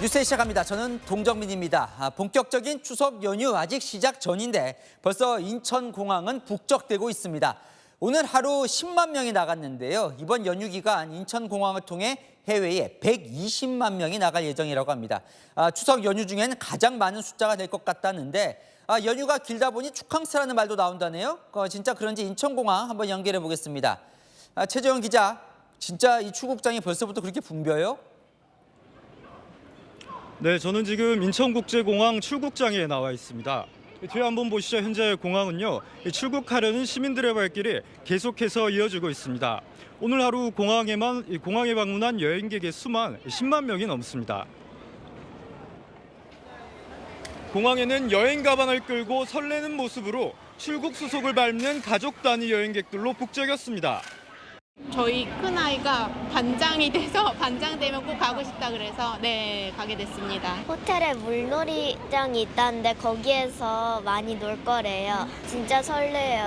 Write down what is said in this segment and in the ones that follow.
뉴스 시작합니다. 저는 동정민입니다. 본격적인 추석 연휴 아직 시작 전인데 벌써 인천공항은 북적대고 있습니다. 오늘 하루 10만 명이 나갔는데요. 이번 연휴 기간 인천공항을 통해 해외에 120만 명이 나갈 예정이라고 합니다. 추석 연휴 중에는 가장 많은 숫자가 될 것 같다는데 연휴가 길다 보니 축항스라는 말도 나온다네요. 진짜 그런지 인천공항 한번 연결해 보겠습니다. 최재원 기자, 진짜 이 출국장이 벌써부터 그렇게 붐벼요? 네, 저는 지금 인천국제공항 출국장에 나와 있습니다. 뒤에 한번 보시죠. 현재 공항은요, 출국하려는 시민들의 발길이 계속해서 이어지고 있습니다. 오늘 하루 공항에 방문한 여행객의 수만 10만 명이 넘습니다. 공항에는 여행 가방을 끌고 설레는 모습으로 출국 수속을 밟는 가족 단위 여행객들로 북적였습니다. 저희 큰아이가 반장이 돼서 반장 되면 꼭 가고 싶다 그래서 가게 됐습니다. 호텔에 물놀이장이 있다는데 거기에서 많이 놀 거래요. 진짜 설레요.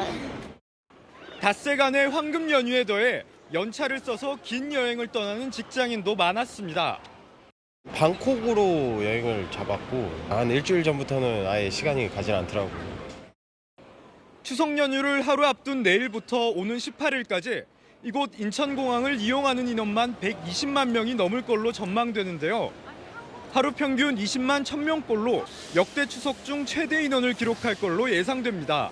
닷새간의 황금 연휴에 더해 연차를 써서 긴 여행을 떠나는 직장인도 많았습니다. 방콕으로 여행을 잡았고 한 일주일 전부터는 아예 시간이 가지 않더라고요. 추석 연휴를 하루 앞둔 내일부터 오는 18일까지 이곳 인천공항을 이용하는 인원만 120만 명이 넘을 걸로 전망되는데요. 하루 평균 20만 1000명꼴로 역대 추석 중 최대 인원을 기록할 걸로 예상됩니다.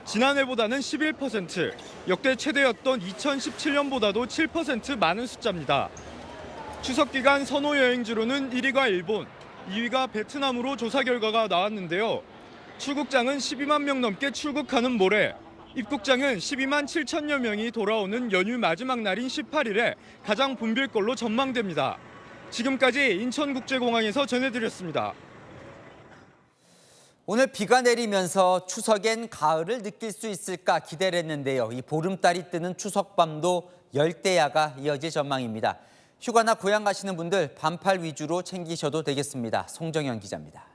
지난해보다는 11%, 역대 최대였던 2017년보다도 7% 많은 숫자입니다. 추석 기간 선호 여행지로는 1위가 일본, 2위가 베트남으로 조사 결과가 나왔는데요. 출국장은 12만 명 넘게 출국하는 모레, 입국장은 12만 7천여 명이 돌아오는 연휴 마지막 날인 18일에 가장 붐빌 걸로 전망됩니다. 지금까지 인천국제공항에서 전해드렸습니다. 오늘 비가 내리면서 추석엔 가을을 느낄 수 있을까 기대를 했는데요. 이 보름달이 뜨는 추석밤도 열대야가 이어질 전망입니다. 휴가나 고향 가시는 분들 반팔 위주로 챙기셔도 되겠습니다. 송정현 기자입니다.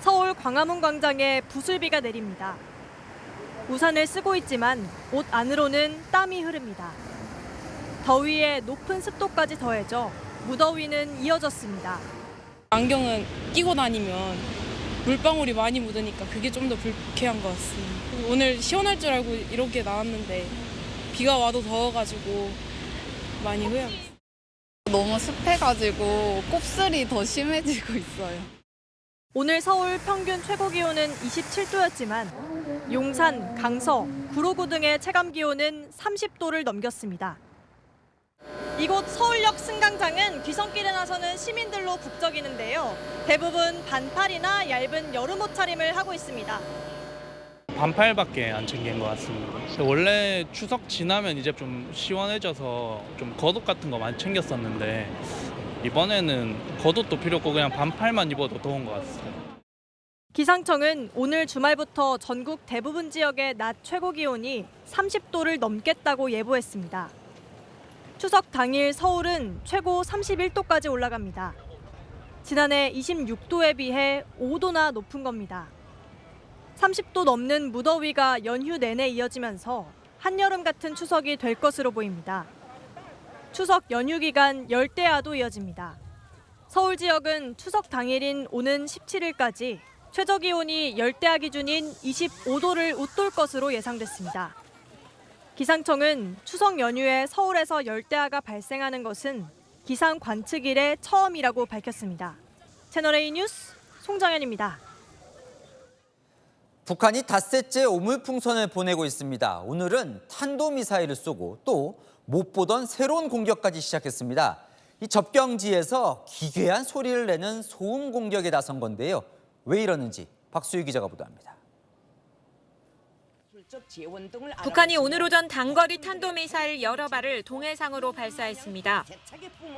서울 광화문 광장에 부슬비가 내립니다. 우산을 쓰고 있지만 옷 안으로는 땀이 흐릅니다. 더위에 높은 습도까지 더해져 무더위는 이어졌습니다. 안경은 끼고 다니면 물방울이 많이 묻으니까 그게 좀 더 불쾌한 것 같습니다. 오늘 시원할 줄 알고 이렇게 나왔는데 비가 와도 더워가지고 많이 후회합니다. 너무 습해가지고 곱슬이 더 심해지고 있어요. 오늘 서울 평균 최고 기온은 27도였지만 용산, 강서, 구로구 등의 체감 기온은 30도를 넘겼습니다. 이곳 서울역 승강장은 귀성길에 나서는 시민들로 북적이는데요. 대부분 반팔이나 얇은 여름옷 차림을 하고 있습니다. 반팔밖에 안 챙긴 것 같습니다. 원래 추석 지나면 이제 좀 시원해져서 좀 겉옷 같은 거 많이 챙겼었는데 이번에는 겉옷도 필요 없고 그냥 반팔만 입어도 더운 것 같습니다. 기상청은 오늘 주말부터 전국 대부분 지역의 낮 최고 기온이 30도를 넘겠다고 예보했습니다. 추석 당일 서울은 최고 31도까지 올라갑니다. 지난해 26도에 비해 5도나 높은 겁니다. 30도 넘는 무더위가 연휴 내내 이어지면서 한여름 같은 추석이 될 것으로 보입니다. 추석 연휴 기간 열대야도 이어집니다. 서울 지역은 추석 당일인 오는 17일까지 최저 기온이 열대야 기준인 25도를 웃돌 것으로 예상됐습니다. 기상청은 추석 연휴에 서울에서 열대야가 발생하는 것은 기상 관측 이래 처음이라고 밝혔습니다. 채널A 뉴스 송정현입니다. 북한이 닷새째 오물풍선을 보내고 있습니다. 오늘은 탄도미사일을 쏘고 또 못 보던 새로운 공격까지 시작했습니다. 이 접경지에서 기괴한 소리를 내는 소음 공격에 나선 건데요. 왜 이러는지 박수희 기자가 보도합니다. 북한이 오늘 오전 단거리 탄도미사일 여러 발을 동해상으로 발사했습니다.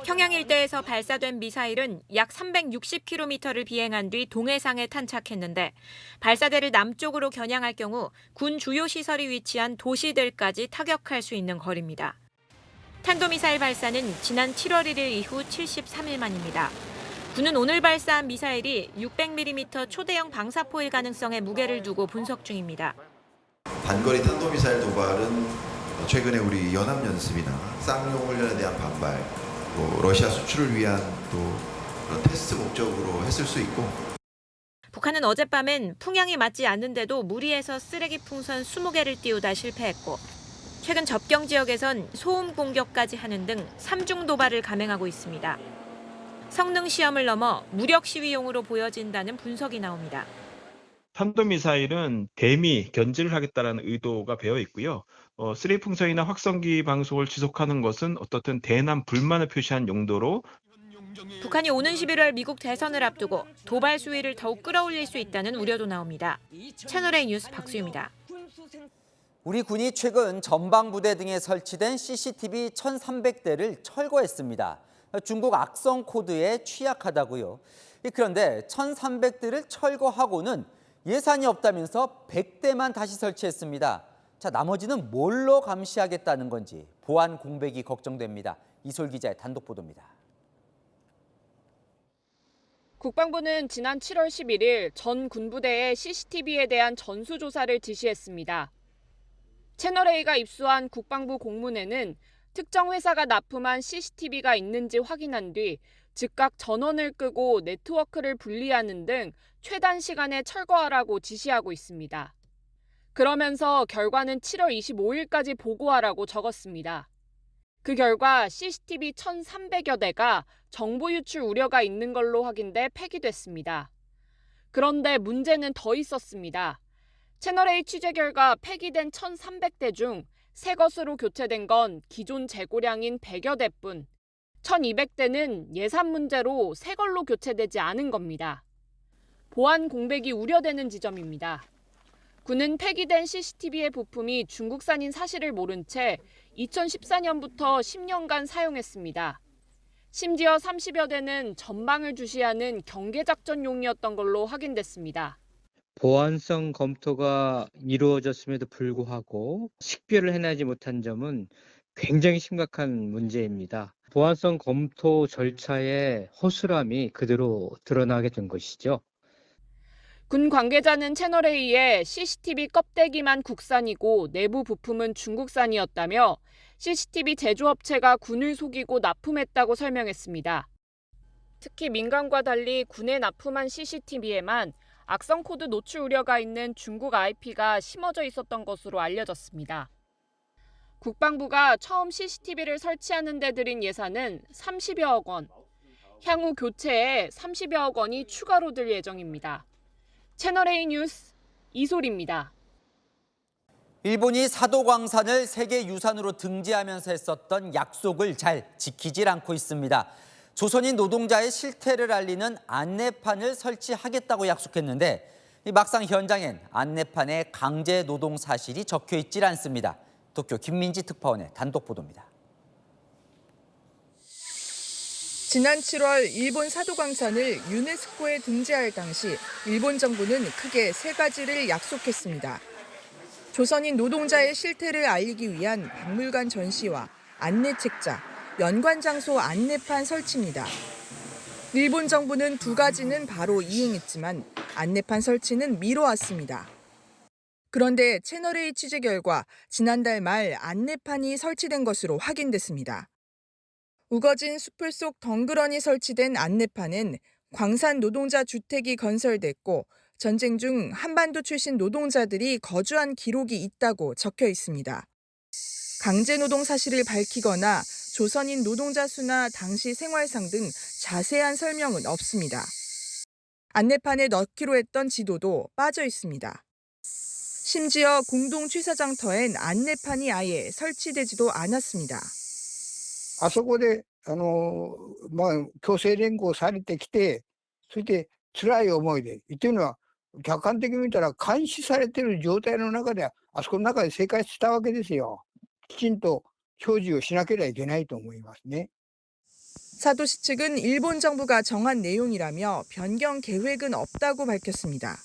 평양 일대에서 발사된 미사일은 약 360km를 비행한 뒤 동해상에 탄착했는데 발사대를 남쪽으로 겨냥할 경우 군 주요 시설이 위치한 도시들까지 타격할 수 있는 거리입니다. 탄도미사일 발사는 지난 7월 1일 이후 73일 만입니다. 군은 오늘 발사한 미사일이 600mm 초대형 방사포일 가능성에 무게를 두고 분석 중입니다. 단거리 탄도미사일 도발은 최근에 우리 연합연습이나 쌍용 훈련에 대한 반발, 뭐 러시아 수출을 위한 또 그런 테스트 목적으로 했을 수 있고. 북한은 어젯밤엔 풍향이 맞지 않는데도 무리해서 쓰레기 풍선 20개를 띄우다 실패했고 최근 접경 지역에선 소음 공격까지 하는 등 3중 도발을 감행하고 있습니다. 성능 시험을 넘어 무력 시위용으로 보여진다는 분석이 나옵니다. 탄도미사일은 대미 견제를 하겠다는 의도가 배어 있고요. 쓰레기 풍선이나 확성기 방송을 지속하는 것은 어떻든 대남 불만을 표시한 용도로 북한이 오는 11월 미국 대선을 앞두고 도발 수위를 더욱 끌어올릴 수 있다는 우려도 나옵니다. 채널A 뉴스 박수희입니다. 우리 군이 최근 전방부대 등에 설치된 CCTV 1,300대를 철거했습니다. 중국 악성 코드에 취약하다고요. 그런데 1,300대를 철거하고는 예산이 없다면서 100대만 다시 설치했습니다. 자, 나머지는 뭘로 감시하겠다는 건지 보안 공백이 걱정됩니다. 이솔 기자의 단독 보도입니다. 국방부는 지난 7월 11일 전 군부대의 CCTV에 대한 전수조사를 지시했습니다. 채널A가 입수한 국방부 공문에는 특정 회사가 납품한 CCTV가 있는지 확인한 뒤 즉각 전원을 끄고 네트워크를 분리하는 등 최단 시간에 철거하라고 지시하고 있습니다. 그러면서 결과는 7월 25일까지 보고하라고 적었습니다. 그 결과 CCTV 1,300여 대가 정보 유출 우려가 있는 걸로 확인돼 폐기됐습니다. 그런데 문제는 더 있었습니다. 채널A 취재 결과 폐기된 1,300대 중 새 것으로 교체된 건 기존 재고량인 100여 대뿐, 1,200대는 예산 문제로 새 걸로 교체되지 않은 겁니다. 보안 공백이 우려되는 지점입니다. 군은 폐기된 CCTV의 부품이 중국산인 사실을 모른 채 2014년부터 10년간 사용했습니다. 심지어 30여 대는 전방을 주시하는 경계작전용이었던 걸로 확인됐습니다. 보안성 검토가 이루어졌음에도 불구하고 식별을 해내지 못한 점은 굉장히 심각한 문제입니다. 보안성 검토 절차의 허술함이 그대로 드러나게 된 것이죠. 군 관계자는 채널A에 CCTV 껍데기만 국산이고 내부 부품은 중국산이었다며 CCTV 제조업체가 군을 속이고 납품했다고 설명했습니다. 특히 민간과 달리 군에 납품한 CCTV에만 악성 코드 노출 우려가 있는 중국 IP가 심어져 있었던 것으로 알려졌습니다. 국방부가 처음 CCTV를 설치하는 데 들인 예산은 30여억 원, 향후 교체에 30여억 원이 추가로 들 예정입니다. 채널A 뉴스 이솔입니다. 일본이 사도광산을 세계유산으로 등재하면서 했었던 약속을 잘 지키질 않고 있습니다. 조선인 노동자의 실태를 알리는 안내판을 설치하겠다고 약속했는데 막상 현장엔 안내판에 강제 노동 사실이 적혀 있질 않습니다. 도쿄 김민지 특파원의 단독 보도입니다. 지난 7월 일본 사도광산을 유네스코에 등재할 당시 일본 정부는 크게 세 가지를 약속했습니다. 조선인 노동자의 실태를 알리기 위한 박물관 전시와 안내 책자, 연관 장소 안내판 설치입니다. 일본 정부는 두 가지는 바로 이행했지만 안내판 설치는 미뤄왔습니다. 그런데 채널A 취재 결과 지난달 말 안내판이 설치된 것으로 확인됐습니다. 우거진 숲을 속 덩그러니 설치된 안내판은 광산 노동자 주택이 건설됐고 전쟁 중 한반도 출신 노동자들이 거주한 기록이 있다고 적혀 있습니다. 강제노동 사실을 밝히거나 조선인 노동자 수나 당시 생활상 등 자세한 설명은 없습니다. 안내판에 넣기로 했던 지도도 빠져 있습니다. 심지어 공동 취사장터엔 안내판이 아예 설치되지도 않았습니다. あそこで強制連行されてきて、そして辛い思いで、というのは客観的に見たら監視されている状態の中で、あそこの中で生活したわけですよ。きちんと表示をしなければいけないと思いますね。 사도시 측은 일본 정부가 정한 내용이라며 변경 계획은 없다고 밝혔습니다.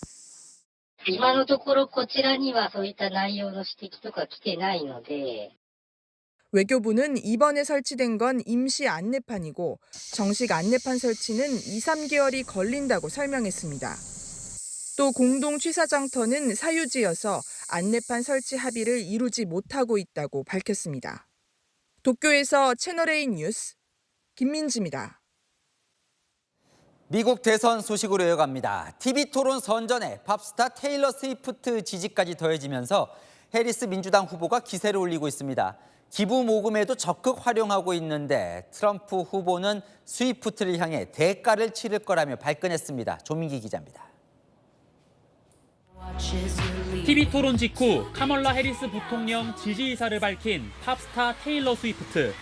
今のところこちらにはそういった内容の指摘とか来てないので 외교부는 이번에 설치된 건 임시 안내판이고 정식 안내판 설치는 2, 3개월이 걸린다고 설명했습니다. 또 공동 취사장터는 사유지여서 안내판 설치 합의를 이루지 못하고 있다고 밝혔습니다. 도쿄에서 채널A 뉴스 김민지입니다. 미국 대선 소식으로 이어갑니다. TV토론 선전에 팝스타 테일러 스위프트 지지까지 더해지면서 해리스 민주당 후보가 기세를 올리고 있습니다. 기부 모금에도 적극 활용하고 있는데 트럼프 후보는 스위프트를 향해 대가를 치를 거라며 발끈했습니다. 조민기 기자입니다. TV토론 직후 카멀라 해리스 부통령 지지 의사를 밝힌 팝스타 테일러 스위프트.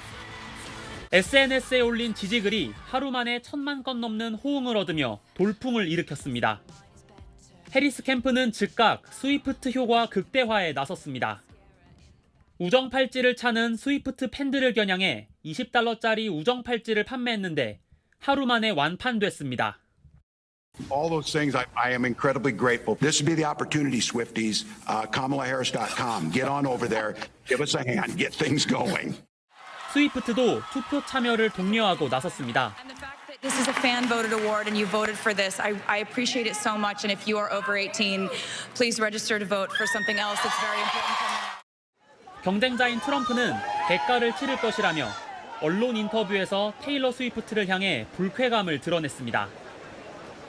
SNS에 올린 지지글이 하루 만에 1,000만 건 넘는 호응을 얻으며 돌풍을 일으켰습니다. 해리스 캠프는 즉각 스위프트 효과 극대화에 나섰습니다. 우정 팔찌를 차는 스위프트 팬들을 겨냥해 $20짜리 우정 팔찌를 판매했는데 하루 만에 완판됐습니다. All those things, I am incredibly grateful. This would be the opportunity, Swifties. KamalaHarris.com. Get on over there. Give us a hand. Get things going. 스위프트도 투표 참여를 독려하고 나섰습니다. This is a fan-voted award, and you voted for this. I appreciate it so much, and if you are over 18, please register to vote for something else that's very important for me. 경쟁자인 트럼프는 대가를 치를 것이라며 언론 인터뷰에서 테일러 스위프트를 향해 불쾌감을 드러냈습니다.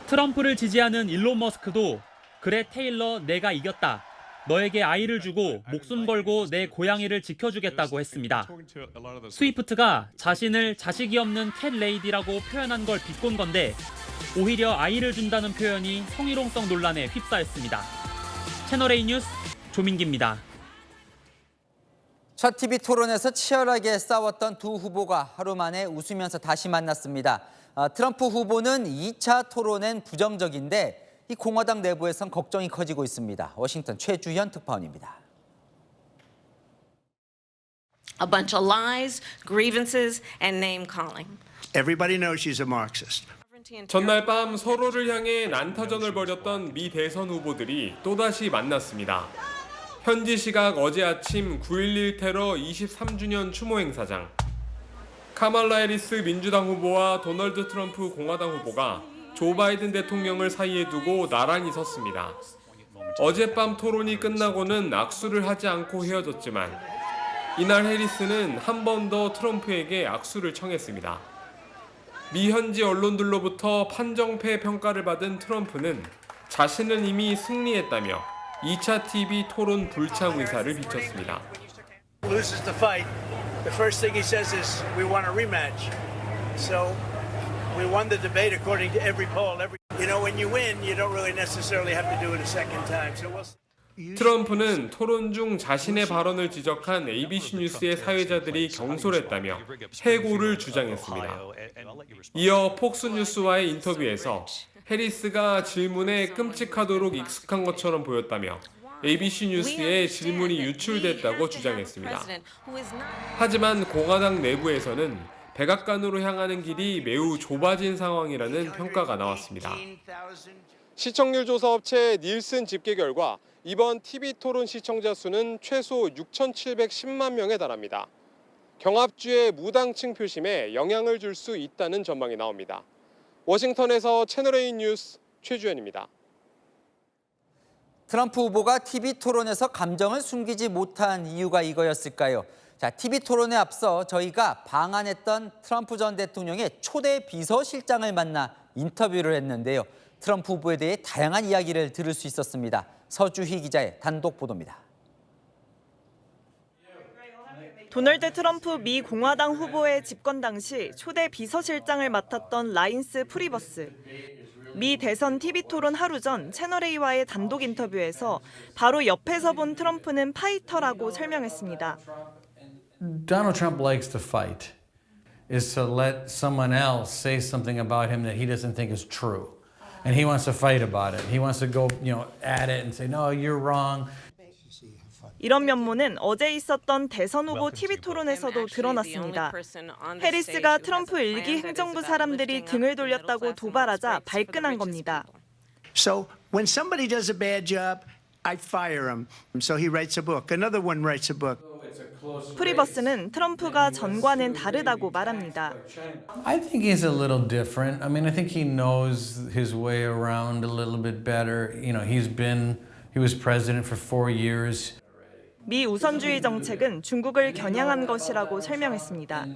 트럼프를 지지하는 일론 머스크도 그래 테일러 내가 이겼다. 너에게 아이를 주고 목숨 걸고 내 고양이를 지켜주겠다고 했습니다. 스위프트가 자신을 자식이 없는 캣 레이디라고 표현한 걸 비꼰 건데 오히려 아이를 준다는 표현이 성희롱성 논란에 휩싸였습니다. 채널A 뉴스 조민기입니다. 첫 TV 토론에서 치열하게 싸웠던 두 후보가 하루 만에 웃으면서 다시 만났습니다. 트럼프 후보는 2차 토론엔 부정적인데 이 공화당 내부에선 걱정이 커지고 있습니다. 워싱턴 최주현 특파원입니다. A bunch of lies, grievances, and name calling. Everybody knows she's a Marxist. 전날 밤 서로를 향해 난타전을 벌였던 미 대선 후보들이 또다시 만났습니다. 현지 시각 어제 아침 9.11 테러 23주년 추모 행사장. 카말라 해리스 민주당 후보와 도널드 트럼프 공화당 후보가 조 바이든 대통령을 사이에 두고 나란히 섰습니다. 어젯밤 토론이 끝나고는 악수를 하지 않고 헤어졌지만 이날 해리스는 한 번 더 트럼프에게 악수를 청했습니다. 미 현지 언론들로부터 판정패 평가를 받은 트럼프는 자신은 이미 승리했다며 2차 TV 토론 불참 의사를 비쳤습니다. Loses the fight. The first thing he says is we want a rematch. So we won the debate according to every poll. You know, when you win, you don't really necessarily have to do it a second time. So 트럼프는 토론 중 자신의 발언을 지적한 ABC 뉴스의 사회자들이 경솔했다며 해고를 주장했습니다. 이어 폭스뉴스와의 인터뷰에서 해리스가 질문에 끔찍하도록 익숙한 것처럼 보였다며 ABC 뉴스에 질문이 유출됐다고 주장했습니다. 하지만 공화당 내부에서는 백악관으로 향하는 길이 매우 좁아진 상황이라는 평가가 나왔습니다. 시청률 조사 업체 닐슨 집계 결과 이번 TV 토론 시청자 수는 최소 6,710만 명에 달합니다. 경합주의 무당층 표심에 영향을 줄 수 있다는 전망이 나옵니다. 워싱턴에서 채널A 뉴스 최주현입니다. 트럼프 후보가 TV 토론에서 감정을 숨기지 못한 이유가 이거였을까요? 자, TV 토론에 앞서 저희가 방한했던 트럼프 전 대통령의 초대 비서실장을 만나 인터뷰를 했는데요. 트럼프 후보에 대해 다양한 이야기를 들을 수 있었습니다. 서주희 기자의 단독 보도입니다. 도널드 트럼프 미 공화당 후보의 집권 당시 초대 비서실장을 맡았던 라인스 프리버스. 미 대선 TV 토론 하루 전 채널A와의 단독 인터뷰에서 바로 옆에서 본 트럼프는 파이터라고 설명했습니다. Donald Trump likes to fight, is to let someone else say something about him that he doesn't think is true. And he wants to fight about it. He wants to go, at it and say, no, you're wrong. 이런 면모는 어제 있었던 대선 후보 TV 토론에서도 드러났습니다. 해리스가 트럼프 1기 행정부 사람들이 등을 돌렸다고 도발하자 발끈한 겁니다. So when somebody does a bad job, I fire him. So he writes a book. Another one writes a book. 프리버스는 트럼프가 전과는 다르다고 말합니다. I think he's a little different. I mean, I think he knows his way around a little bit better. He was president for 4 years. 미 우선주의 정책은 중국을 겨냥한 것이라고 설명했습니다.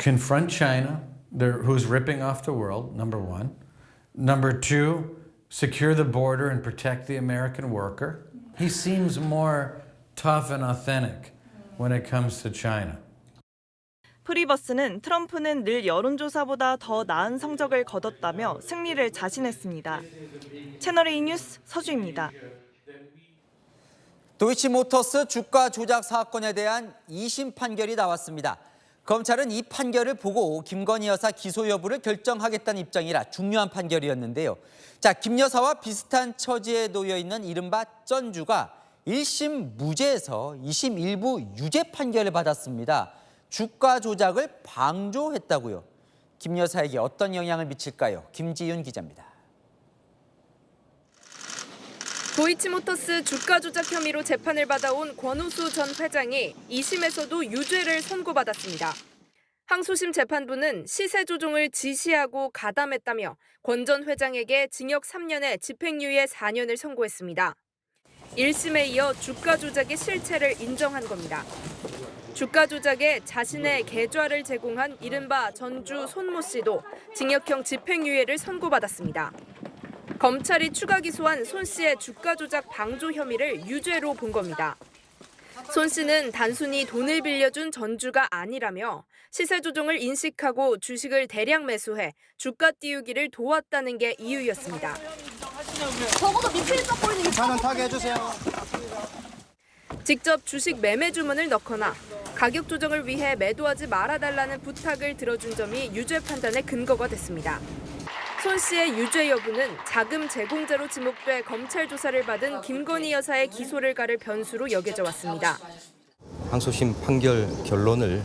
Confront China, who's ripping off the world, number one. Number two, secure the border and protect the American worker. He seems more tough and authentic when it comes to China. 프리버스는 트럼프는 늘 여론조사보다 더 나은 성적을 거뒀다며 승리를 자신했습니다. 채널A 뉴스 서주입니다. 도이치모터스 주가 조작 사건에 대한 2심 판결이 나왔습니다. 검찰은 이 판결을 보고 김건희 여사 기소 여부를 결정하겠다는 입장이라 중요한 판결이었는데요. 자, 김 여사와 비슷한 처지에 놓여 있는 이른바 전주가 1심 무죄에서 2심 일부 유죄 판결을 받았습니다. 주가 조작을 방조했다고요. 김 여사에게 어떤 영향을 미칠까요? 김지윤 기자입니다. 도이치모터스 주가 조작 혐의로 재판을 받아온 권오수 전 회장이 2심에서도 유죄를 선고받았습니다. 항소심 재판부는 시세 조종을 지시하고 가담했다며 권 전 회장에게 징역 3년에 집행유예 4년을 선고했습니다. 1심에 이어 주가 조작의 실체를 인정한 겁니다. 주가 조작에 자신의 계좌를 제공한 이른바 전주 손모 씨도 징역형 집행유예를 선고받았습니다. 검찰이 추가 기소한 손 씨의 주가 조작 방조 혐의를 유죄로 본 겁니다. 손 씨는 단순히 돈을 빌려준 전주가 아니라며 시세 조종을 인식하고 주식을 대량 매수해 주가 띄우기를 도왔다는 게 이유였습니다. 적어도 미필적거리는 게 저는 타게 해주세요. 직접 주식 매매 주문을 넣거나 가격 조정을 위해 매도하지 말아달라는 부탁을 들어준 점이 유죄 판단의 근거가 됐습니다. 손 씨의 유죄 여부는 자금 제공자로 지목돼 검찰 조사를 받은 김건희 여사의 기소를 가를 변수로 여겨져 왔습니다. 항소심 판결 결론을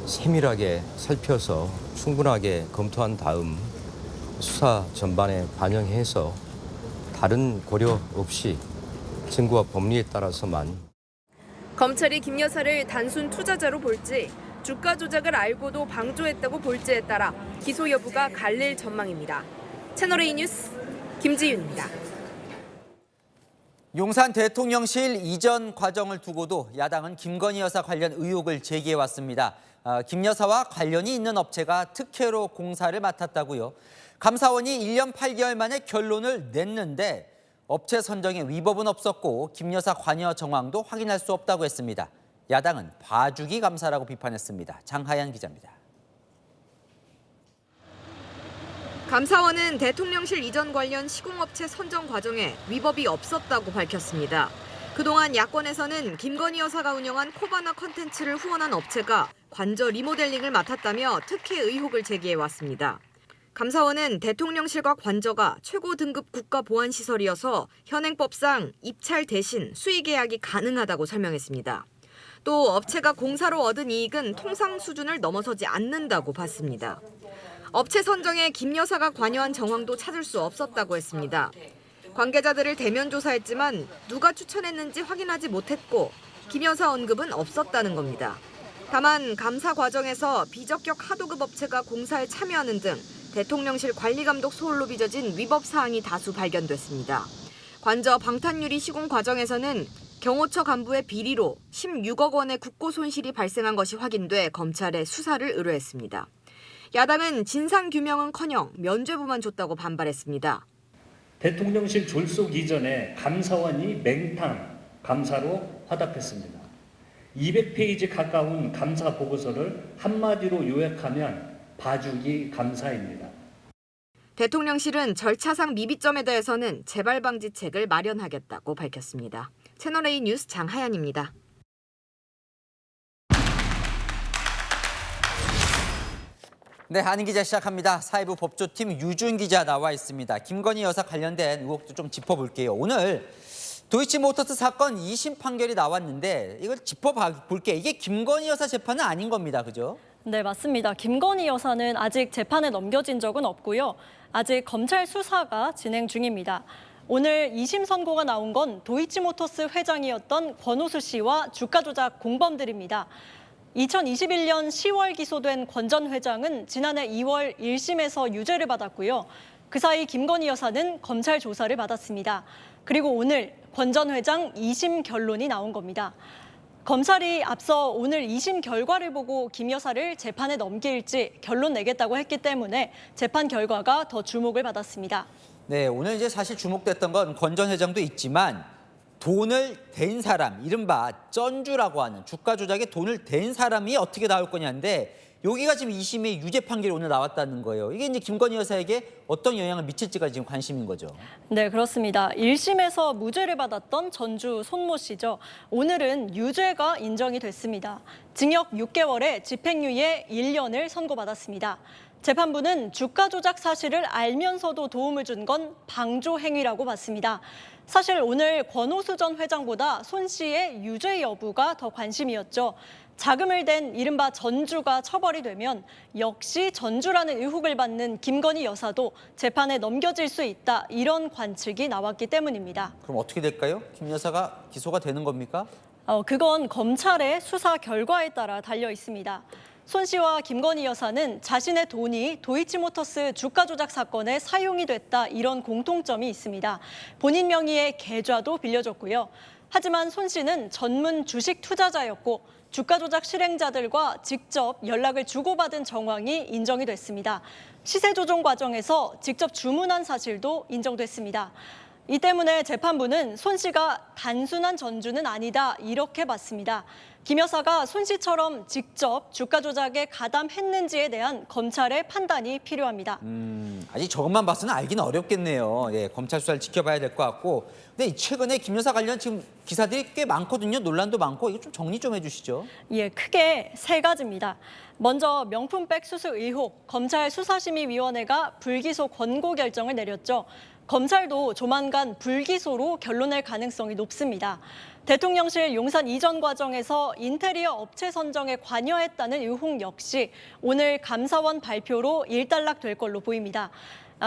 세밀하게 살펴서 충분하게 검토한 다음 수사 전반에 반영해서 다른 고려 없이 증거와 법리에 따라서만 검찰이 김 여사를 단순 투자자로 볼지 주가 조작을 알고도 방조했다고 볼지에 따라 기소 여부가 갈릴 전망입니다. 채널A 뉴스 김지윤입니다. 용산 대통령실 이전 과정을 두고도 야당은 김건희 여사 관련 의혹을 제기해왔습니다. 김 여사와 관련이 있는 업체가 특혜로 공사를 맡았다고요. 감사원이 1년 8개월 만에 결론을 냈는데 업체 선정에 위법은 없었고 김 여사 관여 정황도 확인할 수 없다고 했습니다. 야당은 봐주기 감사라고 비판했습니다. 장하연 기자입니다. 감사원은 대통령실 이전 관련 시공업체 선정 과정에 위법이 없었다고 밝혔습니다. 그동안 야권에서는 김건희 여사가 운영한 코바나 컨텐츠를 후원한 업체가 관저 리모델링을 맡았다며 특혜 의혹을 제기해왔습니다. 감사원은 대통령실과 관저가 최고 등급 국가보안시설이어서 현행법상 입찰 대신 수의 계약이 가능하다고 설명했습니다. 또 업체가 공사로 얻은 이익은 통상 수준을 넘어서지 않는다고 봤습니다. 업체 선정에 김 여사가 관여한 정황도 찾을 수 없었다고 했습니다. 관계자들을 대면 조사했지만 누가 추천했는지 확인하지 못했고 김 여사 언급은 없었다는 겁니다. 다만 감사 과정에서 비적격 하도급 업체가 공사에 참여하는 등 대통령실 관리감독 소홀로 빚어진 위법 사항이 다수 발견됐습니다. 관저 방탄유리 시공 과정에서는 경호처 간부의 비리로 16억 원의 국고 손실이 발생한 것이 확인돼 검찰에 수사를 의뢰했습니다. 야당은 진상규명은커녕 면죄부만 줬다고 반발했습니다. 대통령실 졸속 이전에 감사원이 맹탕 감사로 화답했습니다. 200페이지 가까운 감사 보고서를 한마디로 요약하면 봐주기 감사입니다. 대통령실은 절차상 미비점에 대해서는 재발 방지책을 마련하겠다고 밝혔습니다. 채널A 뉴스 장하연입니다. 네, 한인 기자 시작합니다. 사회부 법조팀 유준 기자 나와 있습니다. 김건희 여사 관련된 의혹도 좀 짚어볼게요. 오늘 도이치모터스 사건 2심 판결이 나왔는데 이걸 짚어볼게요. 이게 김건희 여사 재판은 아닌 겁니다. 그죠? 네, 맞습니다. 김건희 여사는 아직 재판에 넘겨진 적은 없고요. 아직 검찰 수사가 진행 중입니다. 오늘 2심 선고가 나온 건 도이치모터스 회장이었던 권오수 씨와 주가 조작 공범들입니다. 2021년 10월 기소된 권 전 회장은 지난해 2월 1심에서 유죄를 받았고요. 그 사이 김건희 여사는 검찰 조사를 받았습니다. 그리고 오늘 권 전 회장 2심 결론이 나온 겁니다. 검찰이 앞서 오늘 2심 결과를 보고 김 여사를 재판에 넘길지 결론 내겠다고 했기 때문에 재판 결과가 더 주목을 받았습니다. 네, 오늘 이제 사실 주목됐던 건 권 전 회장도 있지만 돈을 댄 사람, 이른바 쩐주라고 하는 주가 조작에 돈을 댄 사람이 어떻게 나올 거냐인데 여기가 지금 2심의 유죄 판결이 오늘 나왔다는 거예요. 이게 이제 김건희 여사에게 어떤 영향을 미칠지가 지금 관심인 거죠. 네, 그렇습니다. 1심에서 무죄를 받았던 전주 손모 씨죠. 오늘은 유죄가 인정이 됐습니다. 징역 6개월에 집행유예 1년을 선고받았습니다. 재판부는 주가 조작 사실을 알면서도 도움을 준 건 방조 행위라고 봤습니다. 사실 오늘 권오수 전 회장보다 손 씨의 유죄 여부가 더 관심이었죠. 자금을 댄 이른바 전주가 처벌이 되면 역시 전주라는 의혹을 받는 김건희 여사도 재판에 넘겨질 수 있다, 이런 관측이 나왔기 때문입니다. 그럼 어떻게 될까요? 김 여사가 기소가 되는 겁니까? 그건 검찰의 수사 결과에 따라 달려 있습니다. 손 씨와 김건희 여사는 자신의 돈이 도이치모터스 주가 조작 사건에 사용이 됐다, 이런 공통점이 있습니다. 본인 명의의 계좌도 빌려줬고요. 하지만 손 씨는 전문 주식 투자자였고 주가 조작 실행자들과 직접 연락을 주고받은 정황이 인정이 됐습니다. 시세 조정 과정에서 직접 주문한 사실도 인정됐습니다. 이 때문에 재판부는 손 씨가 단순한 전주는 아니다, 이렇게 봤습니다. 김 여사가 손 씨처럼 직접 주가 조작에 가담했는지에 대한 검찰의 판단이 필요합니다. 아직 저것만 봐서는 알기는 어렵겠네요. 예, 검찰 수사를 지켜봐야 될 것 같고. 근데 최근에 김 여사 관련 지금 기사들이 꽤 많거든요. 논란도 많고. 이거 좀 정리 좀 해주시죠. 예, 크게 세 가지입니다. 먼저 명품백 수수 의혹, 검찰 수사심의위원회가 불기소 권고 결정을 내렸죠. 검찰도 조만간 불기소로 결론낼 가능성이 높습니다. 대통령실 용산 이전 과정에서 인테리어 업체 선정에 관여했다는 의혹 역시 오늘 감사원 발표로 일단락될 걸로 보입니다.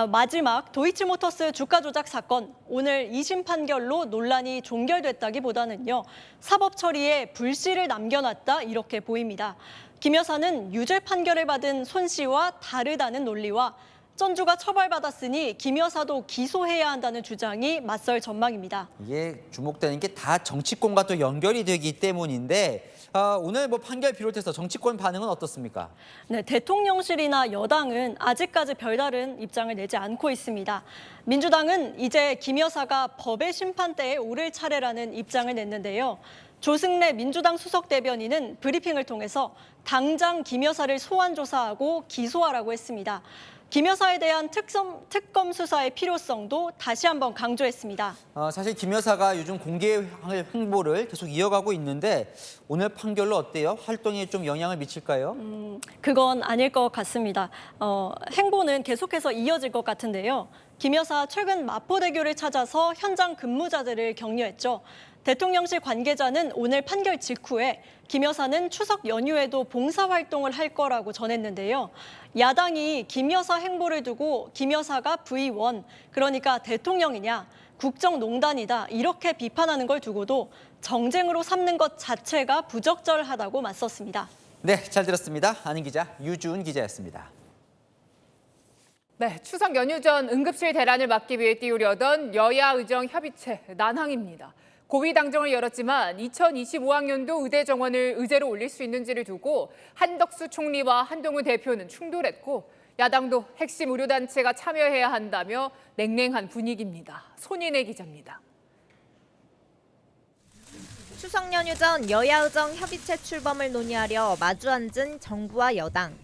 마지막 도이치모터스 주가 조작 사건, 오늘 2심 판결로 논란이 종결됐다기보다는요, 사법 처리에 불씨를 남겨놨다, 이렇게 보입니다. 김 여사는 유죄 판결을 받은 손 씨와 다르다는 논리와 전주가 처벌받았으니 김 여사도 기소해야 한다는 주장이 맞설 전망입니다. 이게 주목되는 게 다 정치권과 또 연결이 되기 때문인데 오늘 뭐 판결 비롯해서 정치권 반응은 어떻습니까? 네, 대통령실이나 여당은 아직까지 별다른 입장을 내지 않고 있습니다. 민주당은 이제 김 여사가 법의 심판대에 오를 차례라는 입장을 냈는데요. 조승래 민주당 수석 대변인은 브리핑을 통해서 당장 김 여사를 소환 조사하고 기소하라고 했습니다. 김 여사에 대한 특검 수사의 필요성도 다시 한번 강조했습니다. 사실 김 여사가 요즘 공개 행보를 계속 이어가고 있는데 오늘 판결로 어때요? 활동에 좀 영향을 미칠까요? 그건 아닐 것 같습니다. 행보는 계속해서 이어질 것 같은데요. 김 여사 최근 마포대교를 찾아서 현장 근무자들을 격려했죠. 대통령실 관계자는 오늘 판결 직후에 김 여사는 추석 연휴에도 봉사활동을 할 거라고 전했는데요. 야당이 김 여사 행보를 두고 김 여사가 V1, 그러니까 대통령이냐, 국정농단이다, 이렇게 비판하는 걸 두고도 정쟁으로 삼는 것 자체가 부적절하다고 맞섰습니다. 네, 잘 들었습니다. 아는 기자 유주은 기자였습니다. 네, 추석 연휴 전 응급실 대란을 막기 위해 띄우려던 여야 의정 협의체 난항입니다. 고위 당정을 열었지만 2025학년도 의대 정원을 의제로 올릴 수 있는지를 두고 한덕수 총리와 한동훈 대표는 충돌했고 야당도 핵심 의료단체가 참여해야 한다며 냉랭한 분위기입니다. 손인혜 기자입니다. 추석 연휴 전 여야 의정 협의체 출범을 논의하려 마주 앉은 정부와 여당.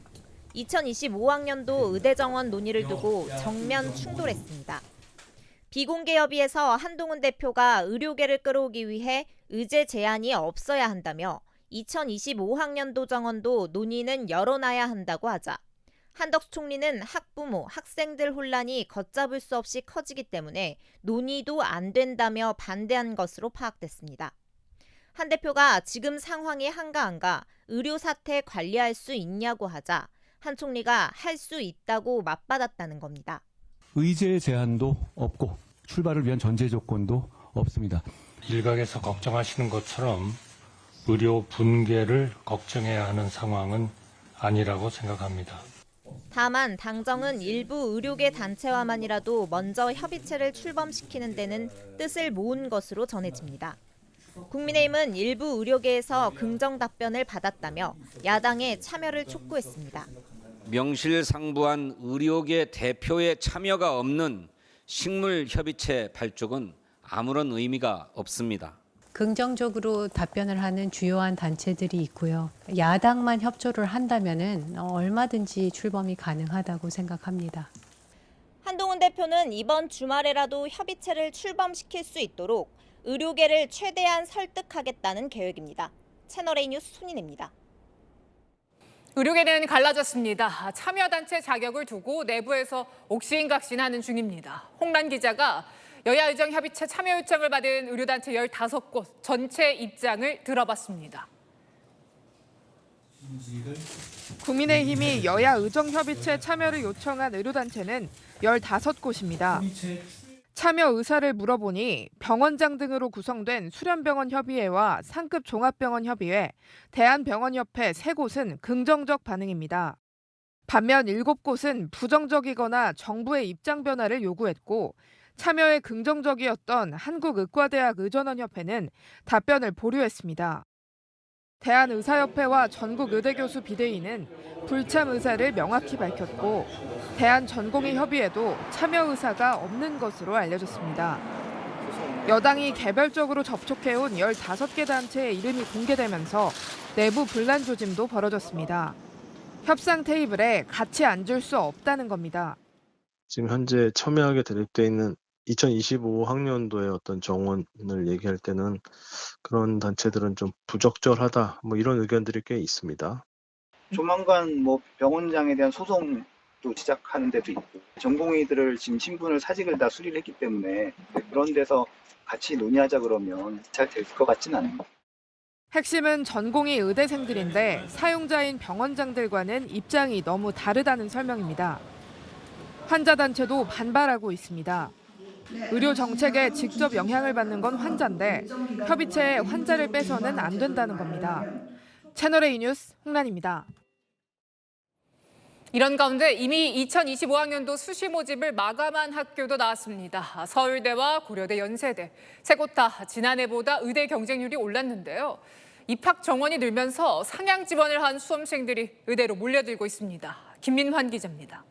2025학년도 의대 정원 논의를 두고 정면 충돌했습니다. 비공개 협의에서 한동훈 대표가 의료계를 끌어오기 위해 의제 제한이 없어야 한다며 2025학년도 정원도 논의는 열어놔야 한다고 하자 한덕수 총리는 학부모, 학생들 혼란이 걷잡을 수 없이 커지기 때문에 논의도 안 된다며 반대한 것으로 파악됐습니다. 한 대표가 지금 상황이 한가한가 의료 사태 관리할 수 있냐고 하자 한 총리가 할 수 있다고 맞받았다는 겁니다. 의제 제한도 없고 출발을 위한 전제 조건도 없습니다. 일각에서 걱정하시는 것처럼 의료 분계를 걱정해야 하는 상황은 아니라고 생각합니다. 다만 당정은 일부 의료계 단체와만이라도 먼저 협의체를 출범시키는 데는 뜻을 모은 것으로 전해집니다. 국민의힘은 일부 의료계에서 긍정 답변을 받았다며 야당의 참여를 촉구했습니다. 명실상부한 의료계 대표의 참여가 없는 식물협의체 발족은 아무런 의미가 없습니다. 긍정적으로 답변을 하는 주요한 단체들이 있고요. 야당만 협조를 한다면은 얼마든지 출범이 가능하다고 생각합니다. 한동훈 대표는 이번 주말에라도 협의체를 출범시킬 수 있도록 의료계를 최대한 설득하겠다는 계획입니다. 채널A 뉴스 손인혜입니다. 의료계는 갈라졌습니다. 참여단체 자격을 두고 내부에서 옥신각신하는 중입니다. 홍란 기자가 여야 의정협의체 참여 요청을 받은 의료단체 15곳 전체 입장을 들어봤습니다. 국민의힘이 여야 의정협의체 참여를 요청한 의료단체는 15곳입니다. 참여 의사를 물어보니 병원장 등으로 구성된 수련병원협의회와 상급 종합병원협의회, 대한병원협회 3곳은 긍정적 반응입니다. 반면 7곳은 부정적이거나 정부의 입장 변화를 요구했고 참여에 긍정적이었던 한국의과대학 의전원협회는 답변을 보류했습니다. 대한의사협회와 전국의대교수 비대위는 불참 의사를 명확히 밝혔고 대한전공의협의회도 참여 의사가 없는 것으로 알려졌습니다. 여당이 개별적으로 접촉해온 15개 단체의 이름이 공개되면서 내부 분란 조짐도 벌어졌습니다. 협상 테이블에 같이 앉을 수 없다는 겁니다. 지금 현재 첨예하게 대립돼 있는 2025학년도의 어떤 정원을 얘기할 때는 그런 단체들은 좀 부적절하다, 이런 의견들이 꽤 있습니다. 조만간 병원장에 대한 소송도 시작하는 데도 있고 전공의들을 지금 신분을 사직을 다 수리를 했기 때문에 그런 데서 같이 논의하자 그러면 잘 될 것 같지는 않습니다. 핵심은 전공의 의대생들인데 사용자인 병원장들과는 입장이 너무 다르다는 설명입니다. 환자단체도 반발하고 있습니다. 의료 정책에 직접 영향을 받는 건 환자인데 협의체에 환자를 빼서는 안 된다는 겁니다. 채널A 뉴스 홍란입니다. 이런 가운데 이미 2025학년도 수시 모집을 마감한 학교도 나왔습니다. 서울대와 고려대, 연세대 세 곳 다 지난해보다 의대 경쟁률이 올랐는데요. 입학 정원이 늘면서 상향 지원을 한 수험생들이 의대로 몰려들고 있습니다. 김민환 기자입니다.